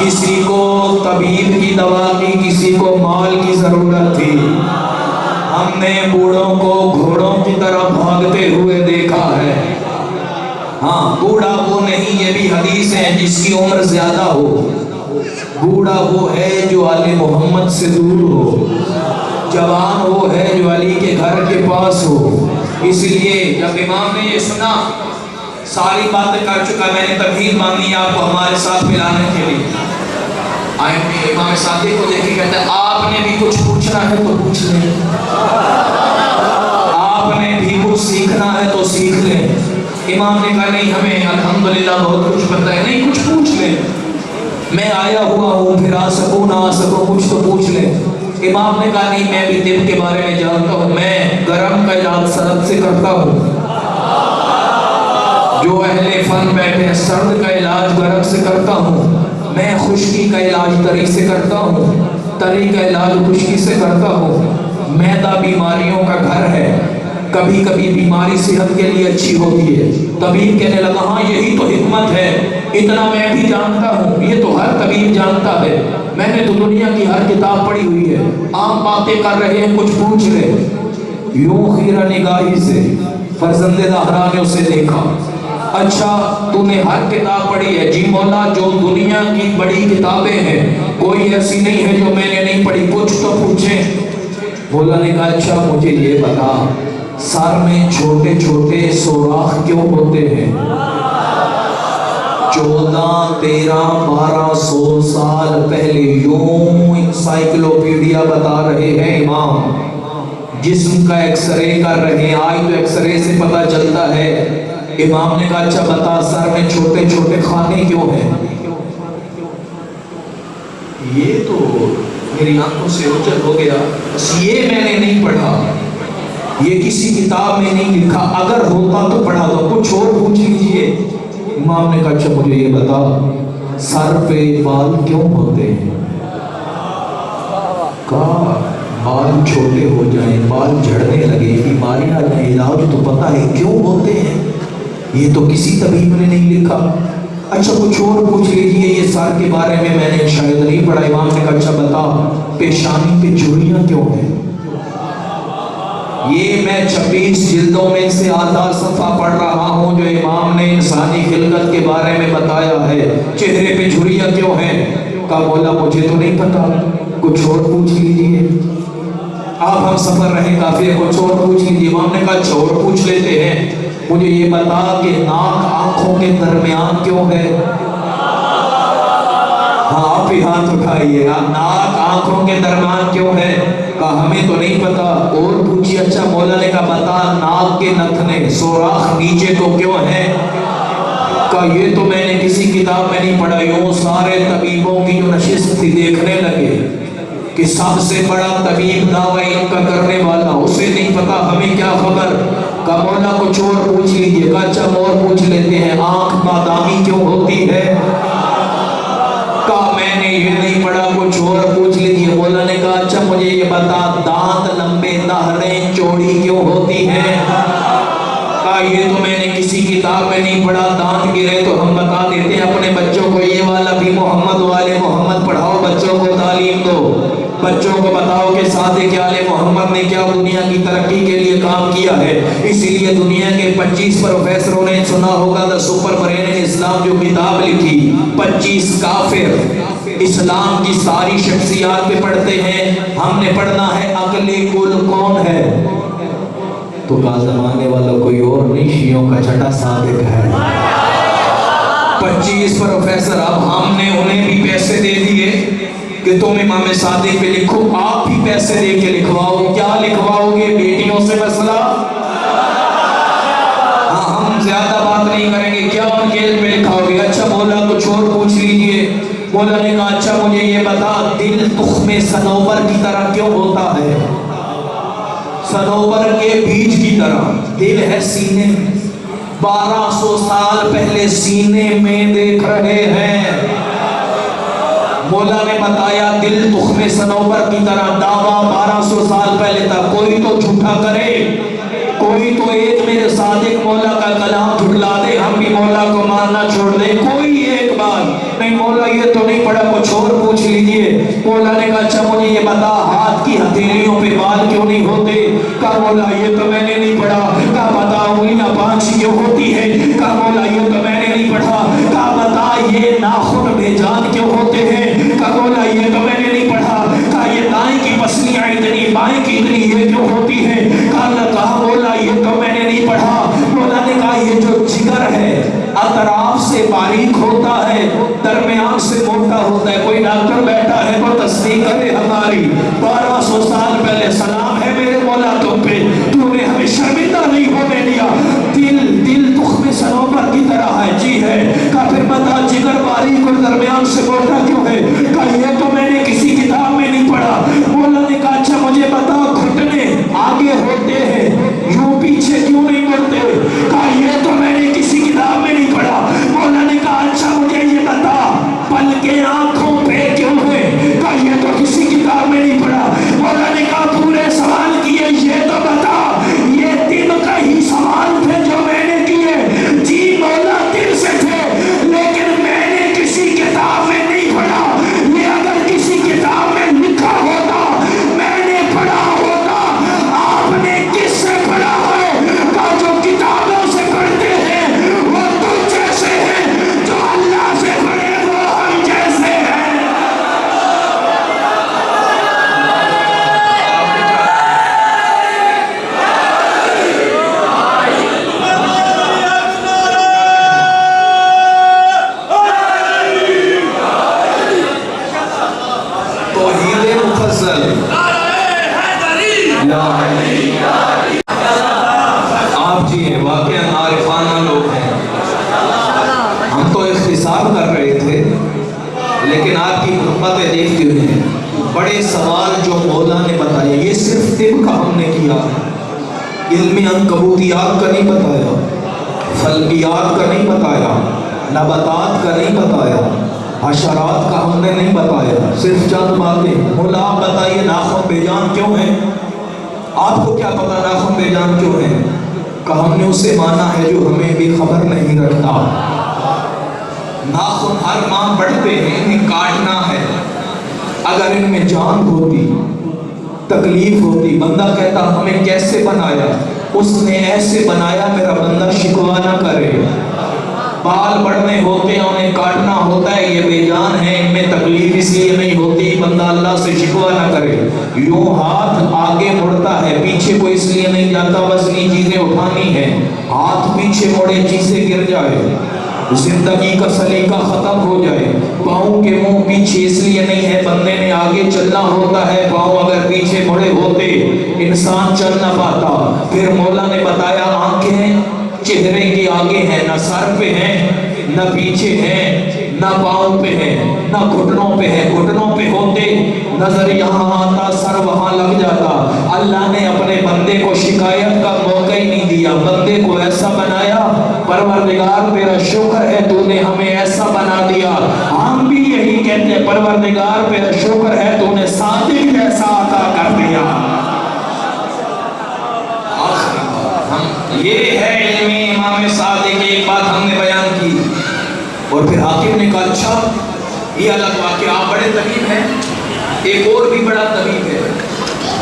کسی کو طبیب کی دوا کی، کسی کو مال کی ضرورت تھی، ہم نے بوڑھوں کو گھوڑوں کی طرح بھاگتے ہوئے دیکھا ہے۔ ہاں، بوڑھا وہ نہیں، یہ بھی حدیث ہے، جس کی عمر زیادہ ہو۔ بوڑھا وہ ہے جو آل محمد سے دور ہو، جوان وہ ہے جو علی کے گھر کے پاس ہو۔ اس لیے جب امام نے یہ سنا، ساری باتیں کر چکا، میں نے تمہید مانگی آپ کو ہمارے ساتھ ملانے کے لیے۔ آئے امام صادق کو دیکھ کے کہتا ہے آپ نے بھی کچھ پوچھنا ہے تو پوچھ لیں، آپ نے بھی کچھ سیکھنا ہے تو سیکھ لیں۔ امام نے کہا نہیں، ہمیں الحمدللہ بہت کچھ پتہ ہے، نہیں کچھ پوچھ لیں، میں آیا ہوا ہوں، پھر آ سکوں نہ آ سکوں، کچھ تو پوچھ لیں۔ امام نے کہا نہیں، میں بھی طب کے بارے میں جانتا ہوں، میں گرم کا علاج سرد سے کرتا ہوں، جو اہل فن بیٹھے ہیں سرد کا علاج گرم سے کرتا ہوں، میں خشکی کا علاج تری سے کرتا ہوں، تری کا علاج خشکی سے کرتا ہوں۔ معدہ بیماریوں کا گھر ہے، کبھی کبھی بیماری صحت کے لیے اچھی ہوتی ہے۔ طبیب کہنے لگا ہاں یہی تو حکمت ہے، اتنا میں بھی جانتا ہوں، یہ تو ہر طبیب جانتا ہے، میں نے تو دنیا کی ہر کتاب پڑھی ہوئی ہے، عام باتیں کر رہے ہیں، کچھ پوچھ رہے۔ یوں خیرہ نگاہی سے فرزند زہرا نے اسے دیکھا، اچھا تو نے ہر کتاب پڑھی ہے؟ جی مولا، جو دنیا کی بڑی کتابیں ہیں کوئی ایسی نہیں ہے جو میں نے نہیں پڑھی، کچھ تو پوچھیں۔ مولا نے کہا اچھا مجھے یہ بتا، سر میں چھوٹے چھوٹے سوراخ کیوں ہوتے ہیں؟ 14، 13، 1200 سال پہلے یوں انسائکلوپیڈیا بتا رہے ہیں امام، جسم کا ایکس رے کر رہے ہیں، آج تو ایکس رے سے پتہ چلتا ہے۔ امام نے کہا اچھا بتا، سر میں چھوٹے چھوٹے خانے کیوں ہیں؟ یہ تو میری آنکھوں سے اوجھل ہو گیا، بس یہ میں نے نہیں پڑھا، یہ کسی کتاب میں نہیں لکھا، اگر ہوتا تو پڑھا دو، کچھ اور پوچھ لیجئے۔ امام نے کہا اچھا مجھے یہ بتا، سر پہ بال کیوں ہوتے ہیں؟ کہا بال چھوٹے ہو جائیں، بال جھڑنے لگے، بیماریاں علاج تو پتہ ہے کیوں ہوتے ہیں، یہ تو کسی طبیب نے نہیں لکھا۔ اچھا کچھ اور پوچھ لیجئے، یہ سر کے بارے میں میں نے شاید نہیں پڑھا۔ امام نے کہا اچھا بتا، پیشانی پہ جھریاں کیوں ہیں؟ یہ میں 26 جلدوں میں سے آدھا صفحہ پڑھ رہا ہوں جو امام نے انسانی خلقت کے بارے میں بتایا ہے، چہرے پہ جھریاں کیوں ہیں؟ کہا مولا مجھے تو نہیں پتا، کچھ اور پوچھ لیجئے، آپ ہم سفر رہے کافی، کچھ اور پوچھ لیجئے۔ امام نے کہا اچھا اور پوچھ لیتے ہیں، مجھے یہ بتا کہ ناک آنکھوں کے درمیان کیوں ہے؟ ہاں آپ ہی ہاتھ اٹھائیے، ناک آنکھوں کے درمیان کیوں ہے؟ کہا ہمیں تو نہیں پتا، اور پوچھیے۔ اچھا مولا نے کہا بتا، ناک کے نتنے سوراخ نیچے کو کیوں ہیں؟ کہا یہ تو میں نے کسی کتاب میں نہیں پڑھا۔ یوں سارے طبیبوں کی جو نشست تھی دیکھنے لگے کہ سب سے بڑا طبیب دعوی ان کا کرنے والا، اسے نہیں پتا، ہمیں کیا خبر؟ کہا مولا کچھ اور پوچھ لیجئے۔ کہا اچھا اور پوچھ لیتے ہیں، آنکھ بادامی کیوں ہوتی ہے؟ کہا میں نے یہ نہیں پڑھا، کچھ اور پوچھ لیجئے۔ مولا نے کہا اچھا مجھے یہ بتا، دانت لمبے دہریں چوڑی کیوں ہوتی ہیں؟ کہا یہ تو میں نے کسی کتاب میں نہیں پڑھا، دانت گرے تو ہم بتا دیتے ہیں اپنے بچوں کو، یہ والا بھی محمد والے محمد پڑھاؤ، بچوں کو تعلیم دو، بچوں کو بتاؤ کہ صادق آل محمد نے کیا دنیا کی ترقی کے لیے کام کیا ہے۔ اسی لیے دنیا کے 25 پروفیسروں نے سنا ہوگا دا سپر برین اسلام جو کتاب لکھی، 25 کافر اسلام کی ساری شخصیات پہ پڑھتے ہیں، ہم نے پڑھنا ہے عقل کل کون ہے؟ تو کہا زمانے والا کوئی اور نہیں، شیعوں کا چھٹا صادق ہے۔ 25 پروفیسر، اب ہم نے انہیں بھی پیسے دے دیے کہ تم امام صادق پہ لکھو، آپ بھی پیسے دے کے لکھواؤ۔ کیا لکھواؤ گے؟ بیٹیوں سے مسئلہ؟ ہاں ہم زیادہ بات نہیں کریں گے، کیا ان کے علم میں لکھاؤ گے؟ اچھا مولا کچھ اور پوچھ لیجئے۔ مولا نے کہا اچھا مجھے یہ بتا، دل تخم صنوبر کی طرح کیوں ہوتا ہے؟ صنوبر کے بیج کی طرح دل ہے سینے میں، 1200 سال پہلے سینے میں دیکھ رہے ہیں۔ مولا نے بتایا دل تخم صنوبر کی طرح، دعویٰ 1200 سال پہلے تھا، کوئی تو جھوٹا کرے، کوئی تو ایک میرے صادق مولا کا کلام جھٹلا دے، ہم بھی مولا کو ماننا چھوڑ دیں، کوئی ایک بات نہیں۔ مولا یہ تو نہیں پڑھا, کچھ اور پوچھ لیجئے. مولا نے کہا اچھا مجھے یہ بتا ہاتھ کی ہتھیلیوں پہ بال کیوں نہیں ہوتے؟ کہا مولا یہ تو میں نے نہیں پڑھا. کہا بتا انگلیاں 5 کیوں ہوتی ہے؟ کہا مولا یہ تو میں نے نہیں پڑھا. کہا بتا یہ ناخن بے جان کیوں ہوتے ہیں؟ کہا مولا یہ تو میں نے نہیں پڑھا. کہا یہ دائیں کی پسلیاں اتنی بائیں کی اتنی یہ کیوں ہوتی ہے؟ کہا مولا یہ تو میں نے نہیں پڑھا. مولا نے کہا یہ جو جگر ہے اطراف سے باریک ہوتا ہے, درمیان سے موٹا ہوتا ہے. کوئی ڈاکٹر بیٹھا ہے وہ تصدیق کرے ہماری. 1200 سال پہلے سلام ہے میرے مولا تم پہ, تو نے ہمیں شرمندہ نہیں ہونے دیا. دل تخم صنوبر کی طرح ہے. جی ہے. کہا پھر بتا جگر باریک اور درمیان سے موٹا کیوں ہے؟ کہا یہ تو میں نے کسی کتاب میں نہیں پڑھا. مولا نے کہا اچھا مجھے بتا گھٹنے آگے ہوتے ہیں یوں پیچھے کیوں نہیں مڑتے؟ کہا یہ تو میں نے کسی کتاب میں نہیں پڑھا. مولا نے کہا اچھا مجھے یہ بتا پلکیں آنکھوں پہ کیوں ہے؟ کہا یہ تو کسی کتاب میں نہیں پڑھا. مولا نے کہا پورے سوال کیے یہ تو بتا. یہ دن کا ہی سوال تھے جو میں نے کیے. جی مولا دل سے تھے لیکن میں نے کسی کتاب میں نہیں پڑھا. یہ اگر کسی کتاب میں لکھا ہوتا میں نے پڑھا ہوتا. آپ نے کس سے پڑھا ہے؟ کہا جو کتابوں سے پڑھتے ہیں وہ تم جیسے ہیں, جو اللہ سے پڑھے وہ ہم جیسے ہیں. توحید مفصل. آپ جی ہیں واقعا عارفانہ لوگ ہیں. ہم تو اختصار کر رہے تھے لیکن آپ کی حکمتیں دیکھتے ہوئے بڑے سوال جو مولا نے بتایا. یہ صرف طب کا ہم نے کیا, علم عنکبوتیات کا نہیں بتایا, فلکیات کا نہیں بتایا, نباتات کا نہیں بتایا, حشرات کا ہم نے نہیں بتایا. صرف چند باتیں. مولا آپ بتائیے ناخن بے جان کیوں ہیں؟ آپ کو کیا پتا ناخن بے جان کیوں ہیں؟ کہ ہم نے اسے مانا ہے جو ہمیں بھی خبر نہیں رکھتا. ناخن ہر ماہ بڑھتے ہیں, انہیں کاٹنا ہے. اگر ان میں جان ہوتی, تکلیف ہوتی, بندہ کہتا ہمیں کیسے بنایا؟ اس نے ایسے بنایا میرا بندہ شکوہ نہ کرے. بال بڑھنے ہوتے ہیں انہیں کاٹنا ہوتا ہے, یہ بے جان ہے, ان میں تکلیف اس لیے نہیں ہوتی بندہ اللہ سے شکوہ نہ کرے. یوں ہاتھ آگے مڑتا ہے, پیچھے کو اس لیے نہیں جاتا وزنی چیزیں اٹھانی ہے. ہاتھ پیچھے مڑے چیزیں گر جائے, زندگی کا سلیقہ ختم ہو جائے. پاؤں کے منہ پیچھے اس لیے نہیں ہے, بندے نے آگے چلنا ہوتا ہے. پاؤں اگر پیچھے مڑے ہوتے انسان چل نہ پاتا. پھر مولا نے بتایا آنکھیں چہرے کی آگے ہیں, نہ سر پہ ہیں, نہ پیچھے ہیں, نہ پاؤں پہ ہیں, نہ گھٹنوں پہ ہیں. گھٹنوں پہ ہوتے نظر یہاں آتا, سر وہاں لگ جاتا. اللہ نے اپنے بندے کو شکایت کا موقع ہی نہیں دیا, بندے کو ایسا بنایا. پروردگار تیرا شکر ہے تو نے ہمیں ایسا بنا دیا. ہم بھی یہی کہتے ہیں پروردگار تیرا شکر ہے تو نے صادق جیسا عطا کر دیا. یہ ہے علم امام صادق. ایک بات ہم نے بیان کی اور پھر حاکم نے کہا اچھا یہ الگ واقعہ, آپ بڑے طبیب ہیں. ایک اور بھی بڑا طبیب ہے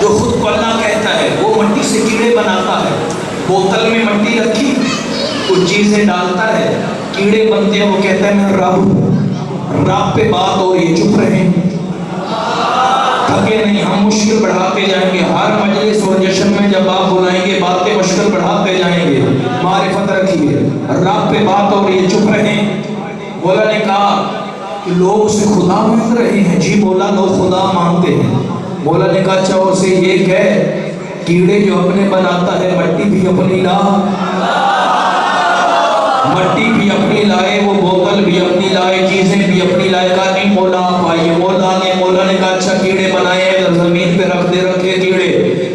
جو خود کو اللہ کہتا ہے, وہ مٹی سے کیڑے بناتا ہے. بوتل میں مٹی رکھی, کچھ چیزیں ڈالتا ہے, کیڑے بنتے ہیں. وہ کہتا ہے میں رب ہوں, رب پہ بات ہو رہی ہے, چپ رہیں, تھکے نہیں. ہم مشکل بڑھاتے جائیں گے, ہر مجلس اور جشن میں جب آپ بلائیں گے باتیں مشکل بڑھاتے جائیں گے. معرفت رکھیے, رب پہ بات ہو رہی ہے, چپ رہیں. مولا نے کہا کہ لوگ اسے خدا مان رہے ہیں. جی مولا لوگ خدا مانتے ہیں. مولا نے کہا اچھا اسے یہ کہے کیڑے جو اپنے بناتا ہے مٹی بھی اپنی لا, مٹی بھی اپنی لائے, وہ بوتل بھی اپنی لائے, چیزیں بھی اپنی لائے. کہا نہیں مولا آپ آئیے. مولا نے کہا اچھا کیڑے بنائے زمین پہ رکھے کیڑے.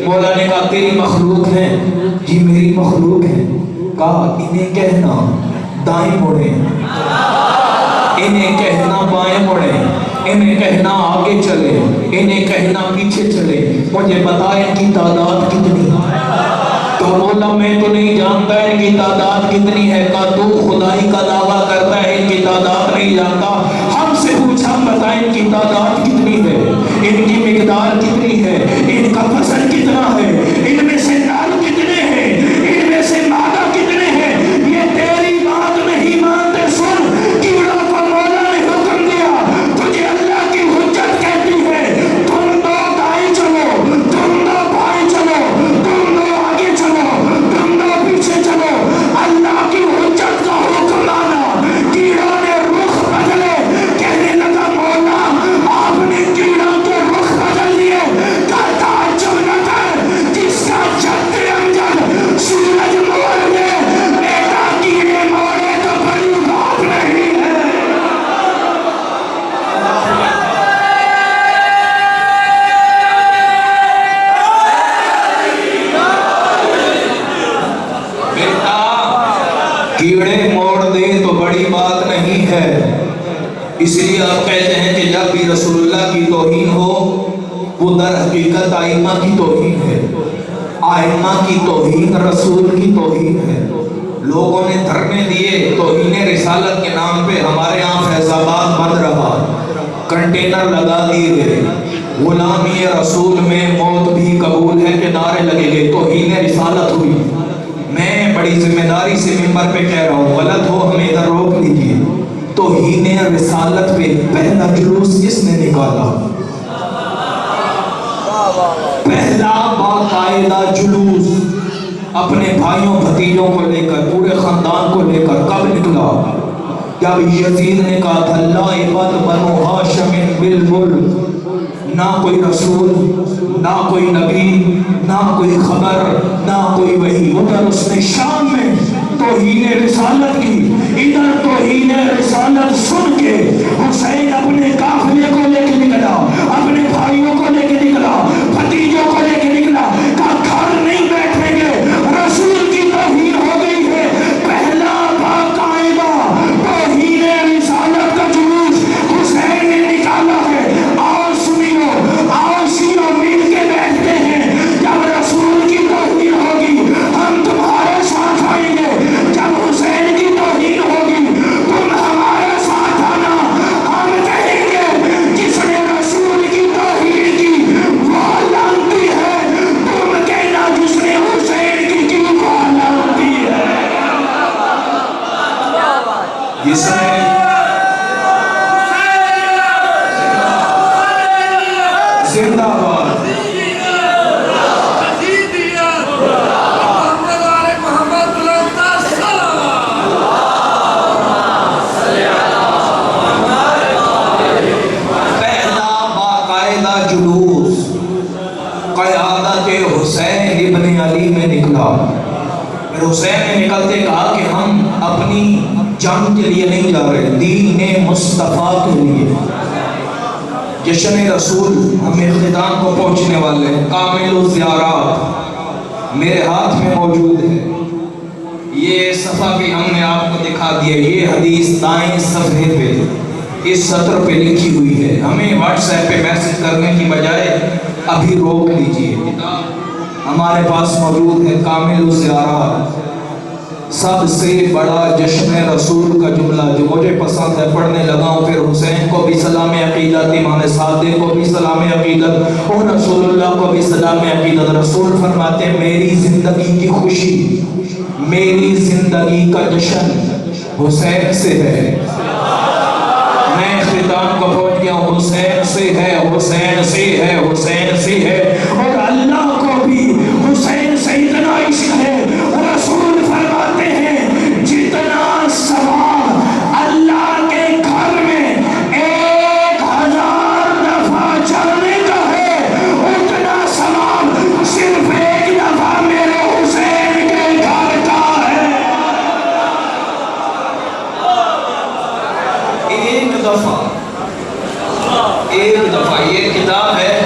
مولا نے کہا تیری مخلوق ہیں. جی میری مخلوق ہیں. کہا انہیں کہنا دائیں مڑے, انہیں کہنا بائیں مڑے, انہیں کہنا آگے چلے, انہیں کہنا پیچھے چلے. مجھے بتا ان کی تعداد کتنی ہے؟ تو مولا میں تو نہیں جانتا ان کی تعداد کتنی ہے. کہا تو خدائی کا دعویٰ کرتا ہے ان کی تعداد نہیں جانتا. ہم سے پوچھ مقدار کتنی ہے، ان کا وزن کتنا ہے، ان میں سے نال کتنے ہیں، ان میں سے مادہ کتنے ہیں، یہ تیری بات نہیں مانتے۔ سن، کیڑوں کو مولا نے حکم دیا، تجھے اللہ کی حجت کہتی ہے، تم دو دائیں چلو، تم دو بائیں چلو، تم دو آگے چلو، تم دو پیچھے چلو، اللہ کی حجت کا حکم مانا۔ کیڑوں نے رخ بدلے، کہنے لگا مولا آپ نے کیڑوں کے رخ بدل دیے، کہا تعجب نہ کر، جس کا جد امجد سورج موڑ دے، بیٹا کیڑے موڑے تو بڑی بات نہیں ہے۔ بیٹا کیڑے موڑ دے تو بڑی بات نہیں ہے، اس لیے آپ کہتے ہیں کہ جب بھی رسول اللہ کی توہین ہو وہ در حقیقت آئمہ کی توہین ہے، آئمہ کی توہین رسول کی توہین ہے۔ لوگوں نے دھرنے دیے توہین رسالت کے نام پہ، ہمارے یہاں فیض آباد بند رہا، کنٹینر لگا دیے گئے، غلامی رسول میں موت بھی قبول ہے کے نعرے لگے گئے، توہین رسالت ہوئی۔ میں بڑی ذمہ داری سے ممبر پہ کہہ رہا ہوں، غلط ہو ہمیں ادھر روک لیجیے۔ توہین رسالت پہ پہلا جلوس کس نے نکالا؟ پہلا باقاعدہ جلوس اپنے بھائیوں بھتیجوں کو لے کر، پورے خاندان کو لے کر کب نکلا؟ جب یزید نے کہا تھا لا عبد بنو ہاشم بالملک، نہ کوئی رسول، نہ کوئی نبی، نہ کوئی خبر، نہ کوئی وحی۔ ادھر اس نے شام میں توہین رسالت کی، ادھر توہین رسالت سن کے حسین اپنے قافلے کو لے کے نکلا، اپنے بھائیوں کو لے کے نکلا، بھتیجوں کو لے کے نکلا، کہا گھر نہیں بیٹھیں گے، رسول کی توہین ہو گئی ہے۔ پہلا باقاعدہ توہین رسالت کا جلوس حسین نے نکالا ہے۔ اور سنیو، اور شیعوں مل کے بیٹھتے ہیں، جب رسول کی توہین ہوگی ہم تمہارے ساتھ آئیں گے، جب حسین کی توہین ہوگی تم ہمارے ساتھ آنا۔ ہم کہیں گے جس نے رسول کی توہین کی وہ لعنتی ہے، تم کہنا جس نے حسین کی وہ لعنتی ہے۔ جس نے زندہ باد پہلا باقاعدہ جلوس قیادت حسین ابن علی میں نکلا۔ پھر حسین نے نکلتے کہا کہ ہم اپنی جنگ کے لیے نہیں جا رہے، دین مصطفیٰ کے لیے۔ جشن رسول ہم اختتام کو پہنچنے والے ہیں، کامل الزیارات میرے ہاتھ میں موجود ہے، یہ صفحہ بھی ہم نے آپ کو دکھا دیا، یہ حدیث دائیں صفحے پہ اس سطر پہ لکھی ہوئی ہے۔ ہمیں واٹس ایپ پہ میسج کرنے کی بجائے ابھی روک لیجئے، کتاب ہمارے پاس موجود ہے، کامل الزیارات۔ سب سے بڑا جشن رسول کا جملہ جو مجھے پسند ہے پڑھنے لگا ہوں، پھر حسین کو بھی سلام عقیدت، امام صادق کو بھی سلام عقیدت، اور رسول اللہ کو بھی سلام عقیدت۔ رسول فرماتے ہیں میری زندگی کی خوشی، میری زندگی کا جشن حسین سے ہے۔ میں اختتام کو پہنچ گیا ہوں، حسین سے ہے، حسین سے ہے، حسین سے ہے، اور اللہ کو بھی حسین سے اتنا عشق ہے۔ رسول فرماتے ہیں جتنا ثواب اللہ کے گھر میں 1000 دفعہ جانے کا ہے، اتنا ثواب صرف ایک دفعہ میرے حسین کے گھر کا ہے۔ ایک دفعہ یہ کتاب ہے،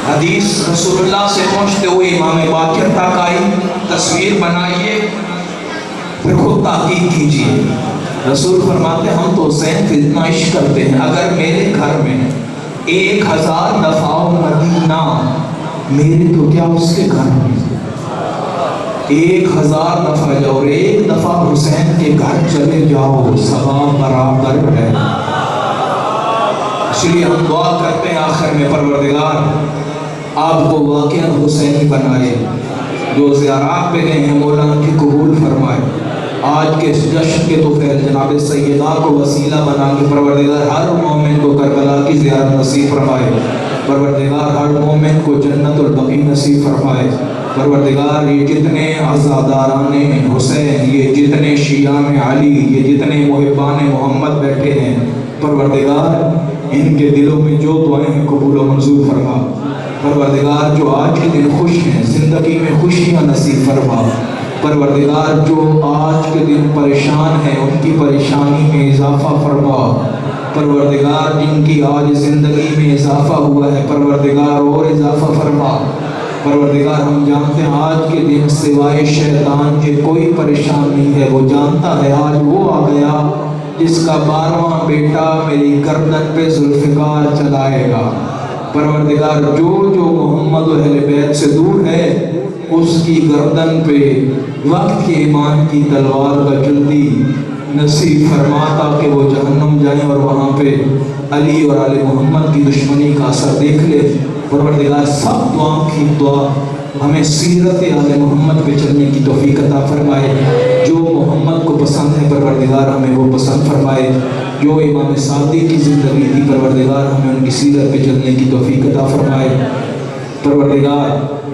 حدیث رسول اللہ سے پہنچتے ہوئے امام باقر تک آئی، تصویر بنائیے پھر خود تحقیق کیجیے۔ رسول فرماتے ہیں ہم تو حسین کو اتنا عشق کرتے ہیں، اگر میرے گھر میں 1000 دفعہ مدینہ، میرے تو کیا اس کے گھر میں 1000 دفعہ جاؤ، اور ایک دفعہ حسین کے گھر چلے جاؤ، ثواب برابر ہے۔ اس لیے ہم دعا کرتے ہیں آخر میں پروردگار آپ کو واقعہ حسین بنائے، جو زیارات پہ گئے ہیں مولا ان کی قبول فرمائے، آج کے اس جشن کے توفیل جناب سیدہ کو وسیلہ بنا کے پروردگار ہر مومن کو کربلا کی زیارت نصیب فرمائے، پروردگار ہر مومن کو جنت البقیع نصیب فرمائے، پروردگار یہ جتنے عزاداران حسین، یہ جتنے شیعان علی، یہ جتنے محبان محمد بیٹھے ہیں، پروردگار ان کے دلوں میں جو دعائیں ہیں قبول و منظور فرما، پروردگار جو آج کے دن خوش ہیں زندگی میں خوشیاں نصیب فرما، پروردگار جو آج کے دن پریشان ہیں ان کی پریشانی میں اضافہ فرما، پروردگار جن کی آج زندگی میں اضافہ ہوا ہے پروردگار اور اضافہ فرما، پروردگار ہم جانتے ہیں آج کے دن سوائے شیطان کے کوئی پریشان نہیں ہے، وہ جانتا ہے آج وہ آ گیا جس کا 12واں بیٹا میری گردن پہ ذوالفقار چلائے گا، پروردگار جو محمد و اہل بیت سے دور ہے اس کی گردن پہ وقت کے ایمان کی تلوار کا جلدی نصیب فرما تاکہ وہ جہنم جائیں اور وہاں پہ علی اور آل محمد کی دشمنی کا اثر دیکھ لے، پروردگار سب دعاؤں کی دعا ہمیں سیرت آل محمد پہ چلنے کی توفیق عطا فرمائے، جو محمد کو پسند ہے پروردگار ہمیں وہ پسند فرمائے، جو امام صادق کی زندگی تھی پروردگار ہمیں ان کی سیرت پہ چلنے کی توفیق عطا فرمائے، پروردگار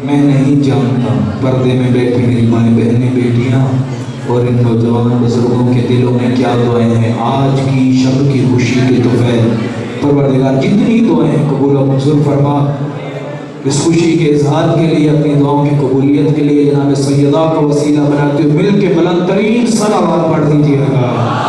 میں نہیں جانتا پردے میں بیٹھی میری مائیں بہنیں بیٹیاں اور ان نوجوان بزرگوں کے دلوں میں کیا دعائیں ہیں آج کی شب کی خوشی کے توفیل، پروردگار جتنی دعائیں ہیں قبول و منظور فرما، اس خوشی کے اظہار کے لیے اپنی دعاؤں کی قبولیت کے لیے جناب سیدہ کو وسیلہ بناتے ہوئے مل کے بلند ترین صلوات پڑھ دیجیے گا۔